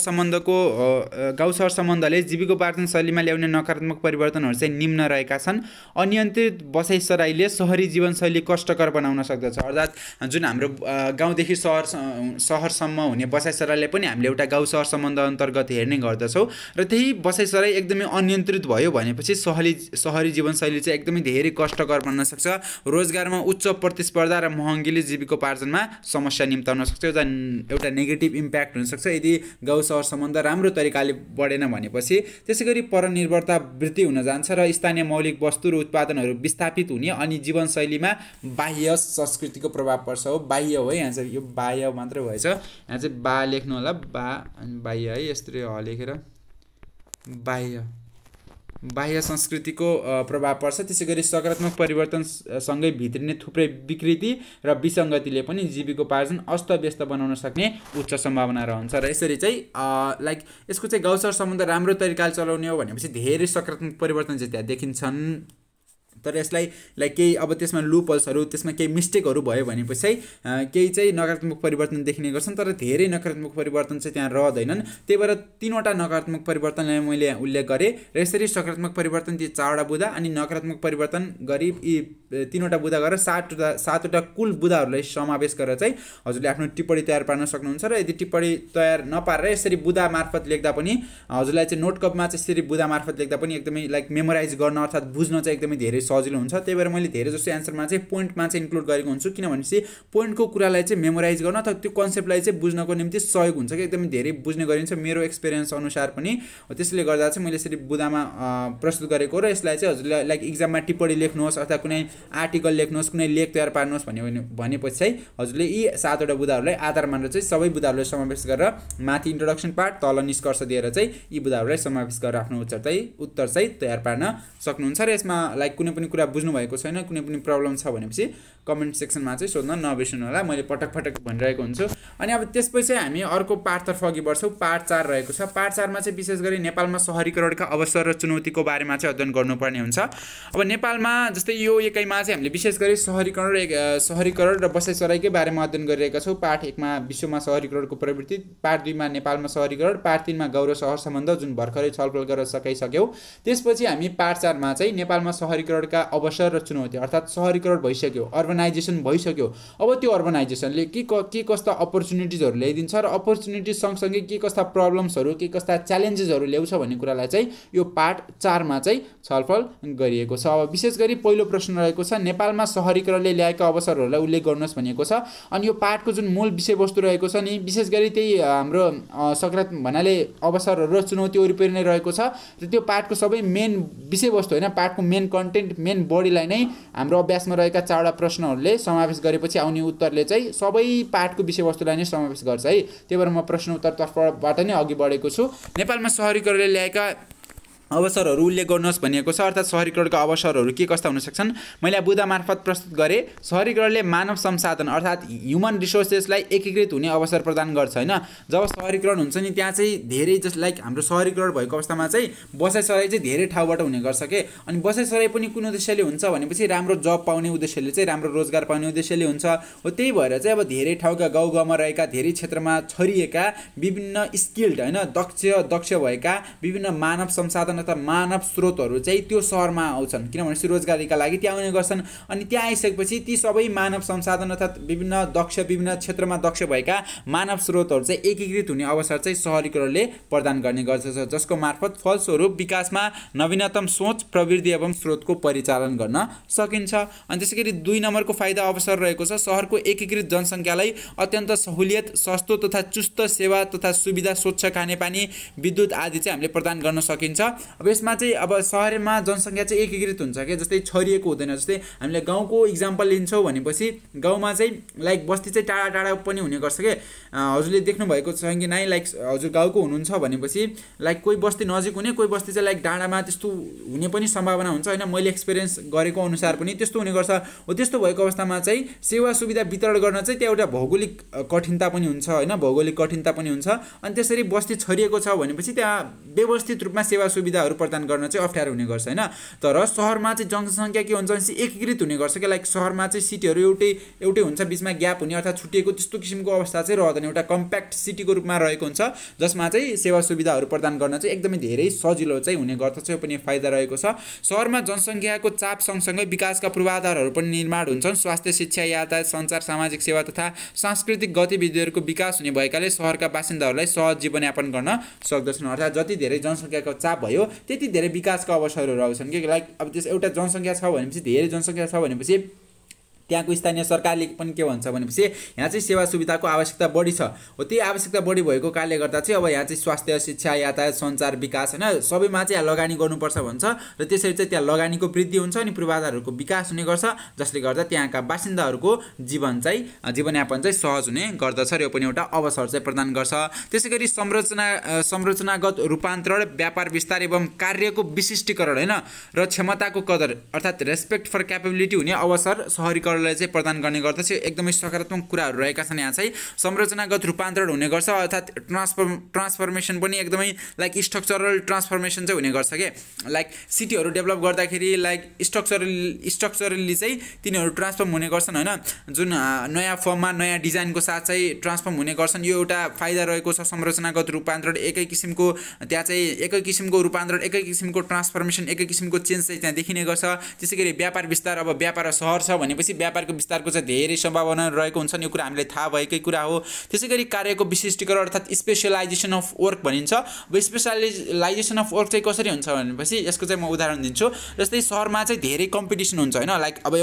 सम्बन्धले जीविकोपार्जन शैलीमा ल्याउने नकारात्मक परिवर्तनहरू चाहिँ निम्न रहेका छन्। अनियन्त्रित बसाइसराईले सहरी जीवनशैली कष्टकर बनाउन सक्दछ। अर्थात् जुन हाम्रो गाउँदेखि सहरसम्म हुने बसाइसराईले पनि हामीले एउटा गाउँ सहर सम्बन्ध अन्तर्गत हेर्ने गर्दछौँ र त्यही बसाइसराई एकदमै अनियन्त्रित भयो भनेपछि सहरी जीवनशैली चाहिँ एकदमै धेरै कष्टकर बन्न सक्छ। रोजगारमा उच्च प्रतिस्पर्धा र महँगीले जीविकोपार्जनमा समस्या निम्ताउन सक्छ, एउटा नेगेटिभ इम्प्याक्ट हुनसक्छ यदि गाउँ सहर सम्बन्ध राम्रो तरिकाले बढेन भनेपछि। त्यसैगरी परनिर्भरता वृद्धि हुन जान्छ र स्थानीय मौलिक वस्तु र उत्पादनहरू विस्थापित हुने अनि जीवनशैलीमा बाह्य संस्कृतिको प्रभाव पर्छ हो। बाह्य हो यहाँ चाहिँ यो बाह्य मात्रै भएछ, यहाँ चाहिँ बा लेख्नु होला, बा अनि बाह्य है यस्तै ह लेखेर बाह्य संस्कृतिको प्रभाव पर्छ। त्यसैगरी सकारात्मक परिवर्तनसँगै भित्रिने थुप्रै विकृति र विसङ्गतिले पनि जीविकोपार्जन अस्तव्यस्त बनाउन सक्ने उच्च सम्भावना रहन्छ। र यसरी चाहिँ यसको चाहिँ गाउँ सहर सम्बन्ध राम्रो तरिकाले चलाउने हो भनेपछि धेरै सकारात्मक परिवर्तन चाहिँ त्यहाँ देखिन्छन्। तर यसलाई केही अब त्यसमा लुपल्सहरू त्यसमा केही मिस्टेकहरू भयो भनेपछि चाहिँ केही चाहिँ नकारात्मक परिवर्तन देखिने गर्छन् तर धेरै नकारात्मक परिवर्तन चाहिँ त्यहाँ रहँदैनन्। त्यही भएर 3वटा नकारात्मक परिवर्तनलाई मैले उल्लेख गरेँ र यसरी सकारात्मक परिवर्तन ती 4वटा बुदा अनि नकारात्मक परिवर्तन गरी यी 3वटा बुदा गरेर 7वटा कुल बुदाहरूलाई समावेश गरेर चाहिँ हजुरले आफ्नो टिप्पणी तयार पार्न सक्नुहुन्छ। र यदि टिप्पणी तयार नपारेर यसरी बुदा मार्फत लेख्दा पनि हजुरलाई चाहिँ नोटकपमा चाहिँ यसरी बुदा मार्फत लेख्दा पनि एकदमै मेमोराइज गर्न अर्थात् बुझ्न चाहिँ एकदमै धेरै सजिलो हुन्छ। त्यही भएर मैले धेरै जस्तो एन्सरमा चाहिँ पोइन्टमा चाहिँ इन्क्लुड गरेको हुन्छु किनभनेपछि पोइन्टको कुरालाई चाहिँ मेमोराइज गर्न अथवा त्यो कन्सेप्टलाई चाहिँ बुझ्नको निम्ति सहयोग हुन्छ कि एकदमै धेरै बुझ्ने गरिन्छ मेरो एक्सपिरियन्स अनुसार पनि। त्यसले गर्दा चाहिँ मैले यसरी बुदामा प्रस्तुत गरेको र यसलाई चाहिँ हजुरले इक्जाममा टिप्पणी लेख्नुहोस् अथवा कुनै आर्टिकल लेख्नुहोस्, कुनै लेख तयार पार्नुहोस् भनेपछि चाहिँ हजुरले यी 7वटा बुदाहरूलाई आधार मानेर चाहिँ सबै बुदाहरूलाई समावेश गरेर माथि इन्ट्रोडक्सन पार्ट, तल निष्कर्ष दिएर चाहिँ यी बुदाहरूलाई समावेश गरेर आफ्नो उत्तर चाहिँ तयार पार्न सक्नुहुन्छ। र यसमा लाइक कुनै पनि कुरा बुझ्नु भएको छैन, कुनै पनि प्रब्लम छ भनेपछि कमेन्ट सेक्सनमा चाहिँ सोध्न नबिर्सनु होला, मैले पटक भनिरहेको हुन्छु। अनि अब त्यसपछि हामी अर्को पार्टतर्फ अघि बढ्छौँ। पार्ट 4 रहेको छ। पार्ट 4 मा चाहिँ विशेष गरी नेपालमा शहरीकरणका अवसर र चुनौतीको बारेमा चाहिँ अध्ययन गर्नुपर्ने हुन्छ। अब नेपालमा जस्तै यो एकाइमा चाहिँ हामीले विशेष गरी शहरीकरण र बसाइसराईकै बारेमा अध्ययन गरिरहेका छौँ। पार्ट 1 मा विश्वमा शहरीकरणको प्रवृत्ति, पार्ट 2 मा नेपालमा शहरीकरण, पार्ट 3 मा गाउँ र सहर सम्बन्ध जुन भर्खरै छलफल गरेर सकिसक्यौँ। त्यसपछि हामी पार्ट 4 मा चाहिँ नेपालमा शहरीकरणका अवसर र चुनौती, अर्थात् शहरीकरण भइसक्यो, अर्बनाइजेसन भइसक्यो, अब त्यो अर्बनाइजेसनले के कस्ता अपर्च्युनिटिजहरू ल्याइदिन्छ र अपर्च्युनिटिज सँगसँगै के कस्ता प्रब्लम्सहरू, के कस्ता च्यालेन्जेसहरू ल्याउँछ भन्ने कुरालाई चाहिँ यो पार्ट 4 मा चाहिँ छलफल गरिएको छ। अब विशेष गरी पहिलो प्रश्न रहेको छ, नेपालमा शहरीकरणले ल्याएका अवसरहरूलाई उल्लेख गर्नुहोस् भनिएको छ। अनि यो पार्टको जुन मूल विषयवस्तु रहेको छ नि, विशेष गरी त्यही हाम्रो सकारात्मक भन्नाले अवसरहरू र चुनौती वरिपरि नै रहेको छ। र त्यो पार्टको सबै मेन विषयवस्तु होइन, पार्टको मेन कन्टेन्ट, मेन बडीलाई नै हाम्रो अभ्यासमा रहेका 4वटा प्रश्नहरूले समावेश गरेपछि आउने उत्तरले चाहिँ सबै पार्टको विषयवस्तुलाई नै समावेश गर्छ है। त्यही भएर म प्रश्न उत्तरतर्फबाट नै अघि बढेको छु। नेपालमा शहरीकरणले ल्याएका अवसरहरू उल्लेख गर्नुहोस् भनिएको छ, अर्थात् शहरीकरणका अवसरहरू के कस्ता हुन सक्छन्। मैले बुदा मार्फत प्रस्तुत गरेँ। शहरीकरणले मानव संसाधन अर्थात् ह्युमन रिसोर्सेसलाई एकीकृत हुने अवसर प्रदान गर्छ होइन। जब शहरीकरण हुन्छ नि त्यहाँ चाहिँ धेरै जस्ट लाइक हाम्रो शहरीकरण भएको अवस्थामा चाहिँ बसाइसराई चाहिँ धेरै ठाउँबाट हुने गर्छ के। अनि बसाइसराई पनि कुन उद्देश्यले हुन्छ भनेपछि राम्रो जब पाउने उद्देश्यले चाहिँ, राम्रो रोजगार पाउने उद्देश्यले हुन्छ हो। त्यही भएर चाहिँ अब धेरै ठाउँका गाउँमा रहेका, धेरै क्षेत्रमा छरिएका, विभिन्न स्किल्ड होइन, दक्ष भएका विभिन्न मानव संसाधन अथवा मानव स्रोतहरू चाहिँ त्यो सहरमा आउँछन्, किनभने रोजगारीका लागि त्यहाँ आउने गर्छन्। अनि त्यहाँ आइसकेपछि ती सबै मानव संसाधन अर्थात् विभिन्न क्षेत्रमा दक्ष भएका मानव स्रोतहरू चाहिँ एकीकृत हुने अवसर चाहिँ शहरीकरणले प्रदान गर्ने गर्दछ, जसको मार्फत फलस्वरूप विकासमा नवीनतम सोच, प्रवृत्ति एवं स्रोतको परिचालन गर्न सकिन्छ। अनि त्यसै गरी 2 नम्बरको फाइदा अवसर रहेको छ। सहरको एकीकृत जनसङ्ख्यालाई अत्यन्त सहुलियत, सस्तो तथा चुस्त सेवा तथा सुविधा, स्वच्छ खानेपानी, विद्युत आदि चाहिँ हामीले प्रदान गर्न सकिन्छ। अब यसमा चाहिँ अब शहरमा जनसङ्ख्या चाहिँ एकीकृत हुन्छ क्या, जस्तै छरिएको हुँदैन। जस्तै हामीले गाउँको इक्जाम्पल लिन्छौँ भनेपछि गाउँमा चाहिँ लाइक बस्ती चाहिँ टाढा टाढा पनि हुने गर्छ क्या। हजुरले देख्नु भएको छ कि नै, लाइक हजुर गाउँको हुनुहुन्छ भनेपछि लाइक कोही बस्ती नजिक हुने, कोही बस्ती चाहिँ लाइक डाँडामा त्यस्तो हुने पनि सम्भावना हुन्छ होइन। मैले एक्सपिरियन्स गरेको अनुसार पनि त्यस्तो हुने गर्छ हो। त्यस्तो भएको अवस्थामा चाहिँ सेवा सुविधा वितरण गर्न चाहिँ त्यहाँ एउटा भौगोलिक कठिनता पनि हुन्छ होइन, भौगोलिक कठिनता पनि हुन्छ। अनि त्यसरी बस्ती छरिएको छ भनेपछि त्यहाँ व्यवस्थित रूपमा सेवा सुविधाहरू प्रदान गर्न चाहिँ अप्ठ्यारो हुने गर्छ होइन। तर सहरमा चाहिँ जनसङ्ख्या के हुन्छ भने एकीकृत हुने गर्छ क्या। लाइक सहरमा चाहिँ सिटीहरू एउटै हुन्छ, बिचमा ग्याप हुने अर्थात् छुटिएको त्यस्तो किसिमको अवस्था चाहिँ रहँदैन। एउटा कम्प्याक्ट सिटीको रूपमा रहेको हुन्छ, जसमा चाहिँ सेवा सुविधाहरू प्रदान गर्न चाहिँ एकदमै धेरै सजिलो चाहिँ हुने गर्दछ। यो पनि फाइदा रहेको छ। सहरमा जनसङ्ख्याको चाप सँगसँगै विकासका पूर्वाधारहरू पनि निर्माण हुन्छन्। स्वास्थ्य, शिक्षा, यातायात, सञ्चार, सामाजिक सेवा तथा सांस्कृतिक गतिविधिहरूको विकास हुने भएकाले सहरका बासिन्दाहरूलाई सहज जीवनयापन गर्न सक्दछन्। अर्थात् जति धेरै जनसङ्ख्याको चाप भयो त्यति धेरै विकासका अवसरहरू आउँछन् कि। लाइक अब त्यस एउटा जनसङ्ख्या छ भनेपछि, धेरै जनसङ्ख्या छ भनेपछि त्यहाँको स्थानीय सरकारले पनि के भन्छ भनेपछि यहाँ चाहिँ सेवा सुविधाको आवश्यकता बढी छ हो। त्यही आवश्यकता बढी भएको कारणले गर्दा चाहिँ अब यहाँ चाहिँ स्वास्थ्य, शिक्षा, यातायात, सञ्चार, विकास होइन सबैमा चाहिँ लगानी गर्नुपर्छ भन्छ। र त्यसरी चाहिँ त्यहाँ लगानीको वृद्धि हुन्छ अनि पूर्वाधारहरूको विकास हुने गर्छ, जसले गर्दा त्यहाँका बासिन्दाहरूको जीवनयापन चाहिँ सहज हुने गर्दछ। र यो पनि एउटा अवसर चाहिँ प्रदान गर्छ। त्यसै गरी संरचनागत रूपान्तरण, व्यापार विस्तार एवं कार्यको विशिष्टीकरण होइन र क्षमताको कदर अर्थात् रेस्पेक्ट फर क्यापेबिलिटी हुने अवसर शहरीकरण चाहिँ प्रदान गर्ने गर्दछ। एकदमै सकारात्मक कुराहरू रहेका छन्। यहाँ चाहिँ संरचनागत रूपान्तरण हुने गर्छ, अर्थात् ट्रान्सफर्मेसन पनि एकदमै लाइक स्ट्रक्चरल ट्रान्सफर्मेसन चाहिँ हुने गर्छ के। लाइक सिटीहरू डेभलप गर्दाखेरि लाइक स्ट्रक्चरली चाहिँ तिनीहरू ट्रान्सफर्म हुने गर्छन् होइन, जुन नयाँ फर्ममा नयाँ डिजाइनको साथ चाहिँ ट्रान्सफर्म हुने गर्छन्। यो एउटा फाइदा रहेको छ। संरचनागत रूपान्तरण एकै किसिमको त्यहाँ चाहिँ एकै किसिमको रूपान्तरण, एकै किसिमको ट्रान्सफर्मेसन, एकै किसिमको चेन्ज चाहिँ त्यहाँ देखिने गर्छ। त्यसै गरी व्यापार विस्तार, अब व्यापार सहर छ भनेपछि व्यापारको विस्तारको चाहिँ धेरै सम्भावना रहेको हुन्छन्, यो कुरा हामीलाई थाहा भएकै कुरा हो। त्यसैगरी कार्यको विशिष्टीकरण अर्थात् स्पेशलाइजेसन अफ वर्क भनिन्छ। अब स्पेशलाइजेसन अफ वर्क चाहिँ कसरी हुन्छ भनेपछि यसको चाहिँ म उदाहरण दिन्छु। जस्तै सहरमा चाहिँ धेरै कम्पिटिसन हुन्छ हैन, लाइक अब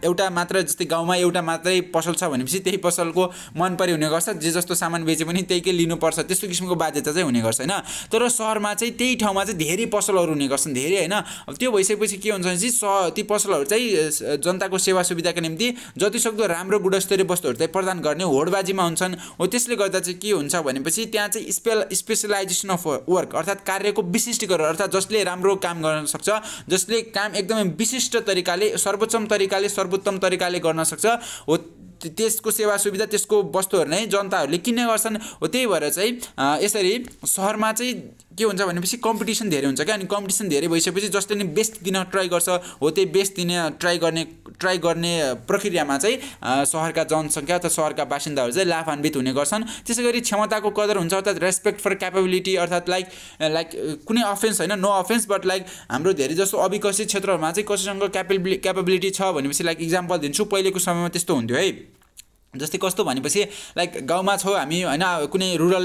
एउटा मात्र जस्तै गाउँमा एउटा मात्रै पसल छ भनेपछि त्यही पसलको मन परि हुने गर्छ, जे जस्तो सामान बेचे पनि त्यहीकै लिनुपर्छ, त्यस्तो किसिमको बाध्यता चाहिँ हुने गर्छ हैन। तर सहरमा चाहिँ त्यही ठाउँमा चाहिँ धेरै पसलहरू हुने गर्छन्, धेरै हैन। अब त्यो भइसकेपछि के हुन्छ भने चाहिँ ती पसलहरू चाहिँ जनताको सेवा सुविधाको निम्ति जतिसक्दो राम्रो गुणस्तरीय वस्तुहरू चाहिँ प्रदान गर्ने होडबाजीमा हुन्छन्। हो त्यसले गर्दा चाहिँ के हुन्छ भनेपछि त्यहाँ चाहिँ स्पेशलाइजेसन अफ वर्क अर्थात् कार्यको विशिष्टीकरण अर्थात् जसले राम्रो काम गर्न सक्छ, जसले काम एकदमै विशिष्ट तरिकाले सर्वोत्तम तरिकाले गर्न सक्छ, हो त्यसको सेवा सुविधा त्यसको वस्तुहरू नै जनताहरूले किन्ने गर्छन्। हो त्यही भएर चाहिँ यसरी सहरमा चाहिँ के हुन्छ भनेपछि कम्पिटिसन धेरै हुन्छ क्या। अनि कम्पिटिसन धेरै भइसकेपछि जसले नि बेस्ट दिन ट्राई गर्छ, हो त्यही बेस्ट दिने ट्राई गर्ने प्रक्रियामा चाहिँ सहरका जनसङ्ख्या अथवा सहरका बासिन्दाहरू चाहिँ लाभान्वित हुने गर्छन्। त्यसै गरी क्षमताको कदर हुन्छ अर्थात् रेस्पेक्ट फर क्यापेबिलिटी अर्थात् लाइक कुनै अफेन्स होइन, नो अफेन्स, बट लाइक हाम्रो धेरै जस्तो अविकसित क्षेत्रहरूमा चाहिँ कसैसँग क्यापेबिलिटी छ भनेपछि लाइक इक्जाम्पल दिन्छु, पहिलेको समयमा त्यस्तो हुन्थ्यो है। जस्तै कस्तो भनेपछि लाइक गाउँमा छौँ हामी होइन, कुनै रुरल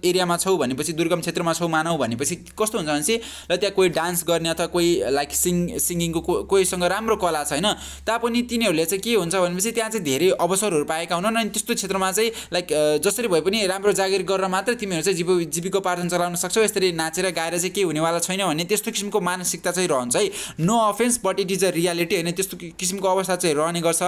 एरियामा छौँ भनेपछि दुर्गम क्षेत्रमा छौँ मानौँ भनेपछि कस्तो हुन्छ भनेपछि र त्यहाँ कोही डान्स गर्ने अथवा कोही लाइक सिङ्गिङको कोहीसँग राम्रो कला छ होइन, तापनि तिनीहरूले चाहिँ के हुन्छ भनेपछि त्यहाँ चाहिँ धेरै अवसरहरू पाएका हुनन्। अनि त्यस्तो क्षेत्रमा चाहिँ लाइक जसरी भए पनि राम्रो जागिर गरेर मात्र तिमीहरू चाहिँ जीविकोपार्जन चलाउन सक्छौ, यसरी नाचेर गाएर चाहिँ केही हुनेवाला छैन भन्ने त्यस्तो किसिमको मानसिकता चाहिँ रहन्छ है। No offence but it is a reality होइन, त्यस्तो किसिमको अवस्था चाहिँ रहने गर्छ।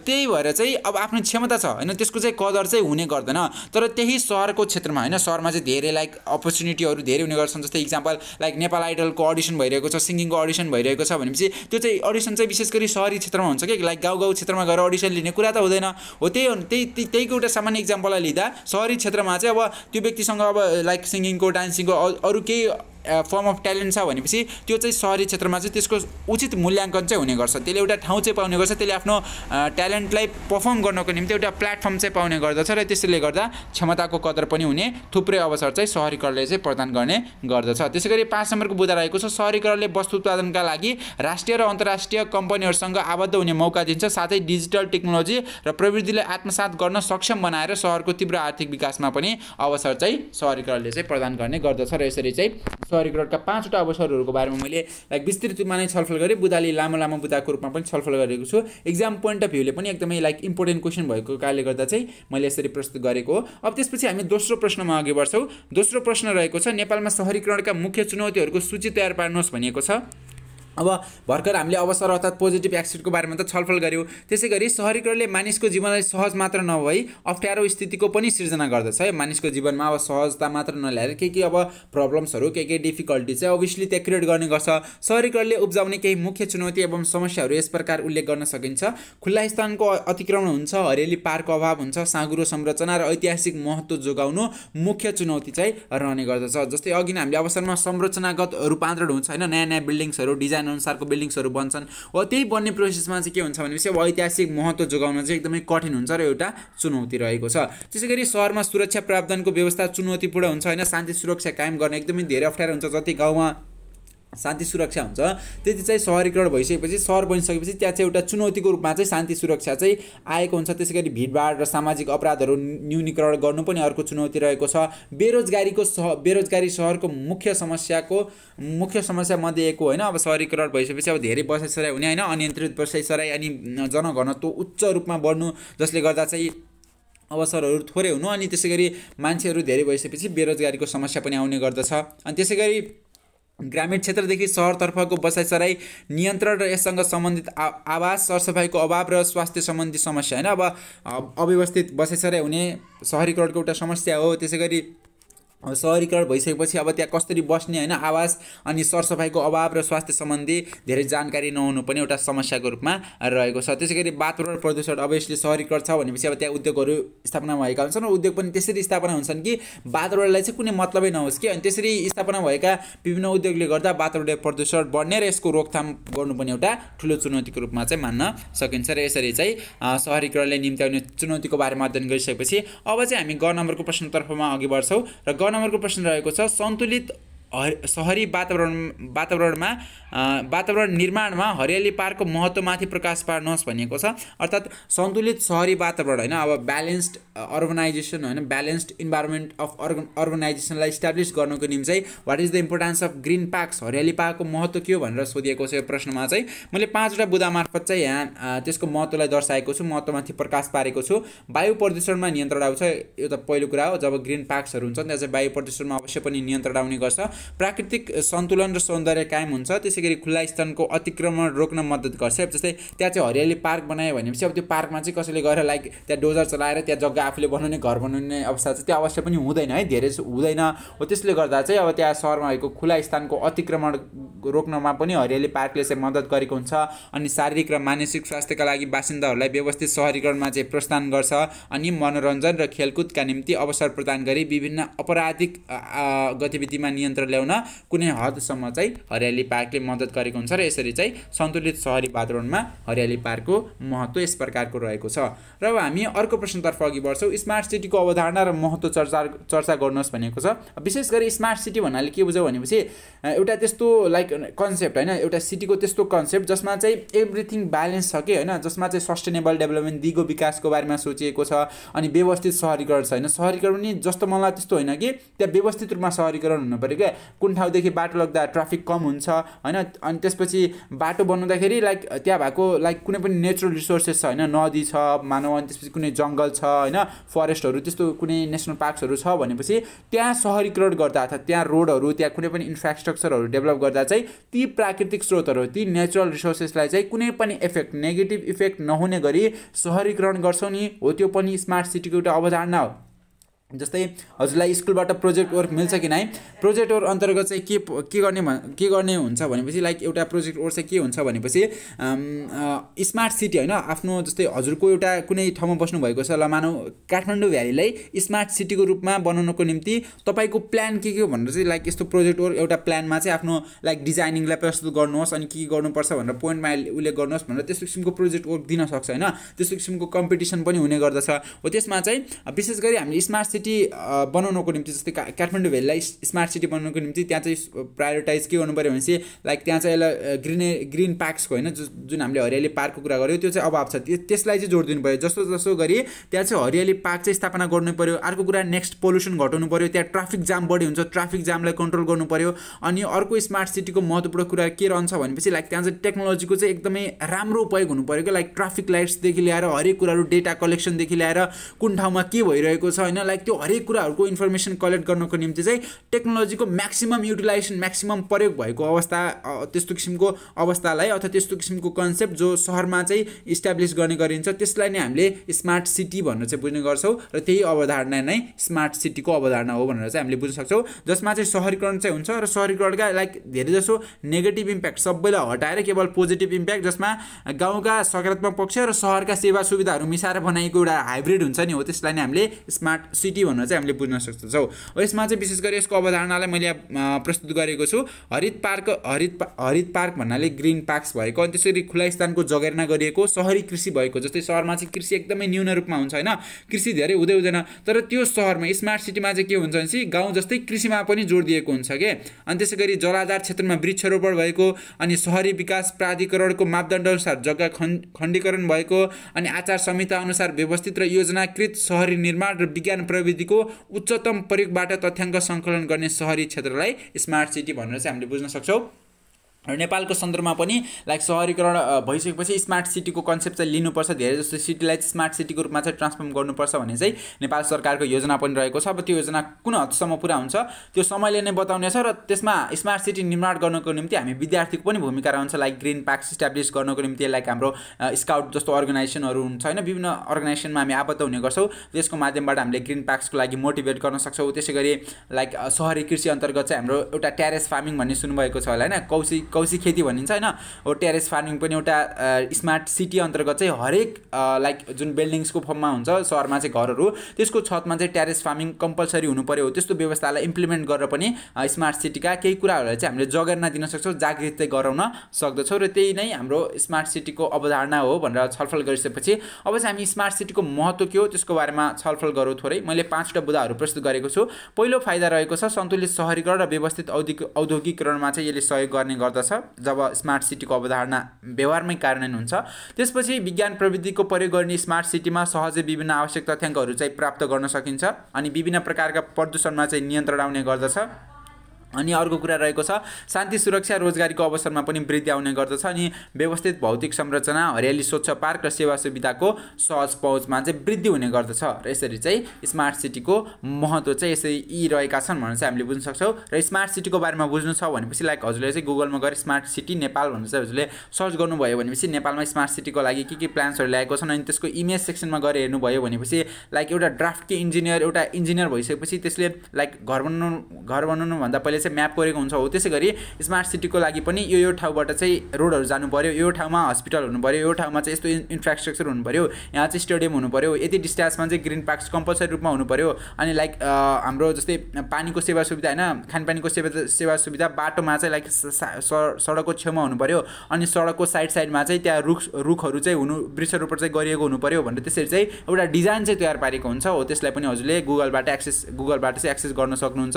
त्यही भएर चाहिँ अब आफ्नो क्षमता छ होइन, त्यसको चाहिँ कदर चाहिँ हुने गर्दैन। तर त्यही सहरको क्षेत्रमा होइन, सहरमा चाहिँ धेरै लाइक अपर्च्युनिटीहरू धेरै हुने गर्छन्। जस्तै इक्जाम्पल लाइक नेपाल आइडलको अडिसन भइरहेको छ, सिङ्गिङको अडिसन भइरहेको छ भनेपछि त्यो चाहिँ अडिसन चाहिँ विशेष गरी सहरी क्षेत्रमा हुन्छ कि लाइक गाउँ क्षेत्रमा गएर अडिसन लिने कुरा त हुँदैन। हो त्यहीको एउटा सामान्य इक्जाम्पललाई लिँदा सहरी क्षेत्रमा चाहिँ अब त्यो व्यक्तिसँग अब लाइक सिङ्गिङको डान्सिङको अरू केही फर्म अफ ट्यालेन्ट छ भनेपछि त्यो चाहिँ सहरी क्षेत्रमा चाहिँ त्यसको उचित मूल्याङ्कन चाहिँ हुने गर्छ, त्यसले एउटा ठाउँ चाहिँ पाउने गर्छ, त्यसले आफ्नो ट्यालेन्टलाई पर्फर्म गर्नको निम्ति एउटा प्लेटफर्म चाहिँ पाउने गर्दछ। र त्यसैले गर्दा क्षमताको कदर पनि हुने थुप्रै अवसर चाहिँ सहरीकरणले चाहिँ प्रदान गर्ने गर्दछ। त्यसै गरी 5 नम्बरको बुँदा रहेको छ, सहरीकरणले वस्तु उत्पादनका लागि राष्ट्रिय र अन्तर्राष्ट्रिय कम्पनीहरूसँग आबद्ध हुने मौका दिन्छ, साथै डिजिटल टेक्नोलोजी र प्रविधिलाई आत्मसात गर्न सक्षम बनाएर सहरको तीव्र आर्थिक विकासमा पनि अवसर चाहिँ सहरीकरणले चाहिँ प्रदान गर्ने गर्दछ। र यसरी चाहिँ सहरीकरणका 5वटा अवसरहरूको बारेमा मैले लाइक विस्तृत रूपमा नै छलफल गरेँ, बुदाले लामो बुदाको रूपमा पनि छलफल गरेको छु। एक्जाम पोइन्ट अफ भ्यूले पनि एकदमै लाइक इम्पोर्टेन्ट क्वेसन भएको कारणले गर्दा चाहिँ मैले यसरी प्रस्तुत गरेको हो। अब त्यसपछि हामी दोस्रो प्रश्नमा अघि बढ्छौँ। दोस्रो प्रश्न रहेको छ, नेपालमा सहरीकरणका मुख्य चुनौतीहरूको सूची तयार पार्नुहोस् भनिएको छ। अब भर्खर हामीले अवसर अर्थात् पोजिटिभ एक्सिटको बारेमा त छलफल गऱ्यौँ। त्यसै गरी सहरीकरणले मानिसको जीवनलाई सहज मात्र नभई अप्ठ्यारो स्थितिको पनि सिर्जना गर्दछ है। मानिसको जीवनमा अब सहजता मात्र नल्याएर के अब प्रब्लम्सहरू के डिफिकल्टी चाहिँ अभियसली त्यहाँ क्रिएट गर्ने गर्छ। सहरीकरणले उब्जाउने केही मुख्य चुनौती एवं समस्याहरू यस प्रकार उल्लेख गर्न सकिन्छ। खुल्ला स्थानको अतिक्रमण हुन्छ, हरियाली पार्कको अभाव हुन्छ, साँघुरो संरचना र ऐतिहासिक महत्त्व जोगाउनु मुख्य चुनौती चाहिँ रहने गर्दछ। जस्तै अघि नै हामीले अवसरमा संरचनागत रूपान्तरण हुन्छ होइन, नयाँ बिल्डिङ्सहरू डिजाइन अनुसारको बिल्डिङ्सहरू बन्छन्। हो त्यही बन्ने प्रोसेसमा चाहिँ के हुन्छ भनेपछि अब ऐतिहासिक महत्त्व जोगाउन चाहिँ एकदमै कठिन हुन्छ र एउटा चुनौती रहेको छ। त्यसै गरी सहरमा सुरक्षा प्रावधानको व्यवस्था चुनौतीपूर्ण हुन्छ होइन, शान्ति सुरक्षा कायम गर्न एकदमै धेरै अप्ठ्यारो हुन्छ। जति गाउँमा शान्ति सुरक्षा हुन्छ त्यति चाहिँ सहरीकरण भइसकेपछि सहर बनिसकेपछि त्यहाँ चाहिँ एउटा चुनौतीको रूपमा चाहिँ शान्ति सुरक्षा चाहिँ आएको हुन्छ। त्यसै गरी भिडभाड र सामाजिक अपराधहरू न्यूनीकरण गर्नु पनि अर्को चुनौती रहेको छ। बेरोजगारी सहरको मुख्य समस्या मध्ये एक हो होइन। अब सहरीकरण भइसकेपछि अब धेरै बसाइसराई हुने होइन, अनियन्त्रित बसाइसराई अनि जनघनत्व उच्च रूपमा बढ्नु, जसले गर्दा चाहिँ अवसरहरू थोरै हुनु, अनि त्यसै गरी मान्छेहरू धेरै भइसकेपछि बेरोजगारीको समस्या पनि आउने गर्दछ। अनि त्यसै गरी ग्रामीण क्षेत्रदेखि सहरतर्फको बसाइसराई नियन्त्रण र यससँग सम्बन्धित आवास, सरसफाइको अभाव र स्वास्थ्य सम्बन्धी समस्या होइन। अब अव्यवस्थित बसाइसराई हुने सहरीकरणको एउटा समस्या हो। त्यसै गरी सहरीकरण भइसकेपछि अब त्यहाँ कसरी बस्ने होइन, आवास अनि सरसफाइको अभाव र स्वास्थ्य सम्बन्धी धेरै जानकारी नहुनु पनि एउटा समस्याको रूपमा रहेको छ। त्यसै गरी वातावरण प्रदूषण अभियसली सहरीकरण छ भनेपछि अब त्यहाँ उद्योगहरू स्थापना भएका हुन्छन् र उद्योग पनि त्यसरी स्थापना हुन्छन् कि वातावरणलाई चाहिँ कुनै मतलबै नहोस् कि, अनि त्यसरी स्थापना भएका विभिन्न उद्योगले गर्दा वातावरणीय प्रदूषण बढ्ने र यसको रोकथाम गर्नु पनि एउटा ठुलो चुनौतीको रूपमा चाहिँ मान्न सकिन्छ। र यसरी चाहिँ सहरीकरणले निम्त्याउने चुनौतीको बारेमा अध्ययन गरिसकेपछि अब चाहिँ हामी ग नम्बरको प्रश्नतर्फमा अघि बढ्छौँ। र ग नम्बरको प्रश्न रहेको छ, सन्तुलित सहरी वातावरणमा वातावरण निर्माणमा हरियाली पार्कको महत्त्वमाथि प्रकाश पार्नुहोस् भनिएको छ। अर्थात् सन्तुलित सहरी वातावरण होइन, अब ब्यालेन्स्ड अर्गनाइजेसन होइन, ब्यालेन्स्ड इन्भाइरोमेन्ट अफ अर्गनाइजेसनलाई इस्टाब्लिस गर्नको निम्ति चाहिँ what is the importance of green parks, हरियाली पार्कको महत्त्व के हो भनेर सोधिएको छ यो प्रश्नमा चाहिँ। मैले 5वटा बुँदा मार्फत चाहिँ यहाँ त्यसको महत्त्वलाई दर्शाएको छु, महत्त्वमाथि प्रकाश पारेको छु। वायु प्रदूषणमा नियन्त्रण आउँछ, यो त पहिलो कुरा हो। जब ग्रिन पार्क्सहरू हुन्छ त्यहाँ चाहिँ वायु प्रदूषणमा अवश्य पनि नियन्त्रण आउने गर्छ। प्राकृतिक सन्तुलन र सौन्दर्य कायम हुन्छ। त्यसैगरी खुल्ला स्थानको अतिक्रमण रोक्न मद्दत गर्छ। जस्तै त्यहाँ चाहिँ हरियाली पार्क बनायो भनेपछि अब त्यो पार्कमा चाहिँ कसैले गएर लाइक त्यहाँ डोजर चलाएर त्यहाँ जग्गा आफूले बनाउने घर बनाउने अवस्था चाहिँ त्यो अवश्य पनि हुँदैन है, धेरै हुँदैन हो। त्यसले गर्दा चाहिँ अब त्यहाँ सहरमा भएको खुल्ला स्थानको अतिक्रमण रोक्नमा पनि हरियाली पार्कले चाहिँ मद्दत गरेको हुन्छ। अनि शारीरिक र मानसिक स्वास्थ्यका लागि बासिन्दाहरूलाई व्यवस्थित सहरीकरणमा चाहिँ प्रोत्साहन गर्छ। अनि मनोरञ्जन र खेलकुदका निम्ति अवसर प्रदान गरी विभिन्न अपराधिक गतिविधिमा नियन्त्रण ल्याउन कुनै हदसम्म चाहिँ हरियाली पार्कले मद्दत गरेको हुन्छ। र यसरी चाहिँ सन्तुलित सहरी वातावरणमा हरियाली पार्कको महत्त्व यस प्रकारको रहेको छ। र अब हामी अर्को प्रश्नतर्फ अघि बढ्छौँ। स्मार्ट सिटीको अवधारणा र महत्त्व चर्चा गर्नुहोस् भनेको छ। विशेष गरी स्मार्ट सिटी भन्नाले के बुझ्यो भनेपछि एउटा त्यस्तो लाइक कन्सेप्ट होइन, एउटा सिटीको त्यस्तो कन्सेप्ट जसमा चाहिँ एभ्रिथिङ ब्यालेन्स छ कि होइन, जसमा चाहिँ सस्टेनेबल डेभलपमेन्ट दिगो विकासको बारेमा सोचिएको छ। अनि व्यवस्थित सहरीकरण छ होइन, सहरीकरण पनि जस्तो मलाई त्यस्तो होइन कि त्यहाँ व्यवस्थित रूपमा सहरीकरण हुनु पऱ्यो क्या। कुन ठाउँदेखि बाटो लग्दा ट्राफिक कम हुन्छ होइन, अनि त्यसपछि बाटो बनाउँदाखेरि लाइक त्यहाँ भएको लाइक कुनै पनि नेचुरल रिसोर्सेस छ होइन, नदी छ मानव, अनि त्यसपछि कुनै जङ्गल छ होइन, फरेस्टहरू त्यस्तो कुनै नेसनल पार्क्सहरू छ भनेपछि त्यहाँ सहरीकरण गर्दा अर्थात् त्यहाँ रोडहरू, त्यहाँ कुनै पनि इन्फ्रास्ट्रक्चरहरू डेभलप गर्दा चाहिँ ती प्राकृतिक स्रोतहरू, ती नेचुरल रिसोर्सेसलाई चाहिँ कुनै पनि इफेक्ट, नेगेटिभ इफेक्ट नहुने गरी सहरीकरण गर्छौँ नि हो, त्यो पनि स्मार्ट सिटीको एउटा अवधारणा हो। जस्तै हजुरलाई स्कुलबाट प्रोजेक्ट वर्क मिल्छ कि नै, प्रोजेक्ट वर्क अन्तर्गत चाहिँ के गर्ने हुन्छ भनेपछि लाइक एउटा प्रोजेक्ट वर्क चाहिँ के हुन्छ भनेपछि स्मार्ट सिटी होइन, आफ्नो जस्तै हजुरको एउटा कुनै ठाउँमा बस्नुभएको छ, ल मानौ काठमाडौँ भ्यालीलाई स्मार्ट सिटीको रूपमा बनाउनको निम्ति तपाईँको प्लान के हो भनेर चाहिँ लाइक यस्तो प्रोजेक्ट वर्क एउटा प्लानमा चाहिँ आफ्नो लाइक डिजाइनिङलाई प्रस्तुत गर्नुहोस् अनि के गर्नुपर्छ भनेर पोइन्टमा उल्लेख गर्नुहोस् भनेर त्यस्तो किसिमको प्रोजेक्ट वर्क दिन सक्छ होइन। त्यस्तो किसिमको कम्पिटिसन पनि हुने गर्दछ हो। त्यसमा चाहिँ विशेष गरी हामीले स्मार्ट सिटी बनाउनको निम्ति जस्तै काठमाडौँ भ्यालीलाई स्मार्ट सिटी बनाउनको निम्ति त्यहाँ चाहिँ प्रायोरिटाइज के गर्नु पऱ्यो भनेपछि लाइक त्यहाँ चाहिँ यसलाई ग्रिन पार्क्सको होइन, जुन हामीले हरियाली पार्कको कुरा गऱ्यौँ त्यो चाहिँ अभाव छ, त्यसलाई चाहिँ जोड दिनु पऱ्यो। जसो गरी त्यहाँ चाहिँ हरियाली पार्क चाहिँ स्थापना गर्नु पऱ्यो। अर्को कुरा नेक्स्ट पोल्युसन घटाउनु पऱ्यो, त्यहाँ ट्राफिक जाम बढी हुन्छ, ट्राफिक जामलाई कन्ट्रोल गर्नु पऱ्यो। अनि अर्को स्मार्ट सिटीको महत्त्वपूर्ण कुरा के रहन्छ भनेपछि लाइक त्यहाँ चाहिँ टेक्नोलोजीको चाहिँ एकदमै राम्रो उपयोग हुनु पऱ्यो क्या। लाइक ट्राफिक लाइट्सदेखि ल्याएर हरेक कुराहरू, डेटा कलेक्सनदेखि ल्याएर कुन ठाउँमा के भइरहेको छ होइन, लाइक त्यो हरेक कुराहरूको इन्फर्मेसन कलेक्ट गर्नको निम्ति चाहिँ टेक्नोलोजीको म्याक्सिमम युटिलाइजेसन, म्याक्सिमम प्रयोग भएको अवस्था, त्यस्तो किसिमको अवस्थालाई अथवा त्यस्तो किसिमको कन्सेप्ट जो सहरमा चाहिँ इस्टाब्लिस गर्ने गरिन्छ त्यसलाई नै हामीले स्मार्ट सिटी भनेर चाहिँ बुझ्ने गर्छौँ। र त्यही अवधारणा नै स्मार्ट सिटीको अवधारणा हो भनेर चाहिँ हामीले बुझ्न सक्छौँ। जसमा चाहिँ सहरीकरण चाहिँ हुन्छ र सहरीकरणका लाइक धेरै जसो नेगेटिभ इम्प्याक्ट सबैलाई हटाएर केवल पोजिटिभ इम्प्याक्ट, जसमा गाउँका सकारात्मक पक्ष र सहरका सेवा सुविधाहरू मिसाएर बनाएको एउटा हाइब्रिड हुन्छ नि हो, त्यसलाई नै हामीले स्मार्ट सिटी भनेर चाहिँ हामीले बुझ्न सक्छौँ। यसमा चाहिँ विशेष गरी यसको अवधारणालाई मैले प्रस्तुत गरेको छु। हरित पार्क भन्नाले ग्रिन पार्क्स भएको, अनि त्यसरी खुला स्थानको जगेर्ना गरिएको, सहरी कृषि भएको। जस्तै सहरमा चाहिँ कृषि एकदमै न्यून रूपमा हुन्छ होइन, कृषि धेरै हुँदैन, तर त्यो सहरमा स्मार्ट सिटीमा चाहिँ के हुन्छ भनेपछि गाउँ जस्तै कृषिमा पनि जोड दिएको हुन्छ के। अनि त्यसै गरी जलाधार क्षेत्रमा वृक्षारोपण भएको, अनि सहरी विकास प्राधिकरणको मापदण्ड अनुसार जग्गा खण्डीकरण भएको, अनि आचार संहिता अनुसार व्यवस्थित र योजनाकृत सहरी निर्माण र विज्ञान प्रविधिको उच्चतम प्रयोगबाट तथ्याङ्क सङ्कलन गर्ने सहरी क्षेत्रलाई स्मार्ट सिटी भनेर चाहिँ हामीले बुझ्न सक्छौँ। र नेपालको सन्दर्भमा पनि लाइक सहरीकरण भइसकेपछि स्मार्ट सिटीको कन्सेप्ट चाहिँ लिनुपर्छ। धेरै जस्तो सिटीलाई स्मार्ट सिटीको रूपमा चाहिँ ट्रान्सफर्म गर्नुपर्छ भन्ने चाहिँ नेपाल सरकारको योजना पनि रहेको छ। अब त्यो योजना कुन हदसम्म पुरा हुन्छ त्यो समयले नै बताउनेछ। र त्यसमा स्मार्ट सिटी निर्माण गर्नको निम्ति हामी विद्यार्थीको पनि भूमिका रहन्छ। लाइक ग्रिन पार्क्स इस्टाब्लिस गर्नको निम्ति लाइक हाम्रो स्काउट जस्तो अर्गनाइजेसनहरू हुन्छ होइन, विभिन्न अर्गनाइजेसनमा हामी आबद्ध हुने गर्छौँ। त्यसको माध्यमबाट हामीले ग्रिन पार्क्सको लागि मोटिभेट गर्न सक्छौँ। त्यसै गरी लाइक सहरी कृषि अन्तर्गत चाहिँ हाम्रो एउटा टेरेस फार्मिङ भन्ने सुन्नुभएको छ होला होइन, कौशी खेती भनिन्छ हैन हो टेरेस फार्मिङ पनि एउटा स्मार्ट सिटी अन्तर्गत चाहिँ हरेक लाइक जुन बिल्डिङ्सको फर्ममा हुन्छ शहरमा चाहिँ घरहरू त्यसको छतमा चाहिँ टेरेस फार्मिङ कम्पलसरी हुनु पर्यो त्यस्तो व्यवस्थालाई इम्प्लिमेन्ट गरेर पनि स्मार्ट सिटीका केही कुराहरूलाई चाहिँ हामीले जगेर्ना दिन सक्छौँ जागृत चाहिँ गराउन सक्दछौँ र त्यही नै हाम्रो स्मार्ट सिटीको अवधारणा हो भनेर छलफल गरिसकेपछि अब चाहिँ हामी स्मार्ट सिटीको महत्त्व के हो त्यसको बारेमा छलफल गरौँ थोरै मैले 5वटा बुँदाहरू प्रस्तुत गरेको छु पहिलो फाइदा रहेको छ सन्तुलित शहरीकरण र व्यवस्थित औद्योगिकीकरणमा चाहिँ यसले सहयोग गर्ने गर्दछ जब स्मार्ट सिटीको अवधारणा व्यवहारमै कार्यान्वयन हुन्छ त्यसपछि विज्ञान प्रविधिको प्रयोग गर्ने स्मार्ट सिटीमा सहजै विभिन्न आवश्यक तथ्याङ्कहरू चाहिँ प्राप्त गर्न सकिन्छ अनि विभिन्न प्रकारका प्रदूषणमा चाहिँ नियन्त्रण आउने गर्दछ अनि अर्को कुरा रहेको छ शान्ति सुरक्षा रोजगारीको अवसरमा पनि वृद्धि आउने गर्दछ अनि व्यवस्थित भौतिक संरचना हरियाली स्वच्छ पार्क र सेवा सुविधाको सहज पहुँचमा चाहिँ वृद्धि हुने गर्दछ र यसरी चाहिँ स्मार्ट सिटीको महत्त्व चाहिँ यसै यी रहेका छन् भनेर चाहिँ हामीले बुझ्न सक्छौँ र स्मार्ट सिटीको बारेमा बुझ्नु छ भनेपछि लाइक हजुरले चाहिँ गुगलमा गएर स्मार्ट सिटी नेपाल भनेर चाहिँ हजुरले सर्च गर्नुभयो भनेपछि नेपालमा स्मार्ट सिटीको लागि के प्लान्सहरू ल्याएको छन् अनि त्यसको इमेज सेक्सनमा गएर हेर्नुभयो भनेपछि लाइक एउटा ड्राफ्टकै इन्जिनियर एउटा इन्जिनियर भइसकेपछि त्यसले लाइक घर बनाउनुभन्दा पहिले चाहिँ म्याप गरेको हुन्छ हो त्यसै गरी स्मार्ट सिटीको लागि पनि यो ठाउँबाट चाहिँ रोडहरू जानु पर्यो यो ठाउँमा हस्पिटल हुनु पर्यो यो ठाउँमा चाहिँ यस्तो इन्फ्रास्ट्रक्चर हुनु पर्यो यहाँ चाहिँ स्टेडियम हुनु पर्यो यति डिस्टेन्समा चाहिँ ग्रिन पार्क्स कम्पलसरी रूपमा हुनु पर्यो अनि लाइक हाम्रो जस्तै पानीको सेवा सुविधा हैन खानपानीको सेवा सुविधा बाटोमा चाहिँ लाइक सडकको छेउमा हुनु पर्यो अनि सडकको साइडमा चाहिँ त्यहाँ रुखहरू चाहिँ वृक्षारोपण चाहिँ गरिएको हुनु पर्यो भनेर त्यसरी चाहिँ एउटा डिजाइन चाहिँ तयार पारेको हुन्छ हो त्यसलाई पनि हजुरले गुगलबाट चाहिँ एक्सेस गर्न सक्नुहुन्छ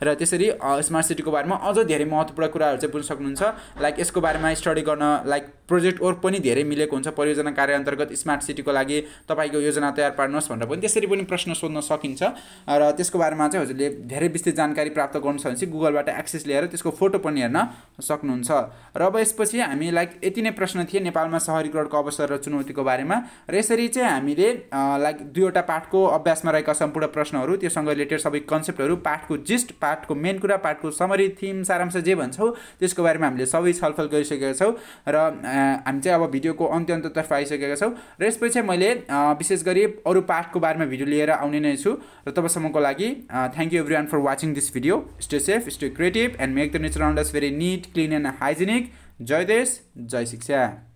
र त्यसरी स्मार्ट सिटीको बारेमा अझ धेरै महत्त्वपूर्ण कुराहरू चाहिँ बुझ्न सक्नुहुन्छ लाइक यसको बारेमा स्टडी गर्न लाइक प्रोजेक्ट वर्क पनि धेरै मिलेको हुन्छ परियोजना कार्य अन्तर्गत स्मार्ट सिटीको लागि तपाईको योजना तयार पार्नुहोस् भनेर पनि त्यसरी पनि प्रश्न सोध्न सकिन्छ र त्यसको बारेमा चाहिँ हजुरले धेरै विस्तृत जानकारी प्राप्त गर्नु छ भने चाहिँ गुगलबाट एक्सेस लिएर त्यसको फोटो पनि हेर्न सक्नुहुन्छ र अब यसपछि हामी लाइक यति नै प्रश्न थिए नेपालमा शहरीकरणको अवसर र चुनौतीको बारेमा र यसरी चाहिँ हामीले लाइक 2वटा पाठको अभ्यासमा रहेका सम्पूर्ण प्रश्नहरू त्योसँग रिलेटेड सबै कन्सेप्टहरू पाठको जिस्ट पाठको मेन कुरा पाठको समरी थिम सारांश जे भन्छौँ त्यसको बारेमा हामीले सबै छलफल गरिसकेका छौँ र हामी चाहिँ अब भिडियोको अन्त्यतर्फ आइसकेका छौँ र यसपछि चाहिँ मैले विशेष गरी अरू पाठको बारेमा भिडियो लिएर आउने नै छु र तबसम्मको लागि thank you everyone for watching this video stay safe stay creative and make the nature around us very neat clean and hygienic जय देश जय शिक्षा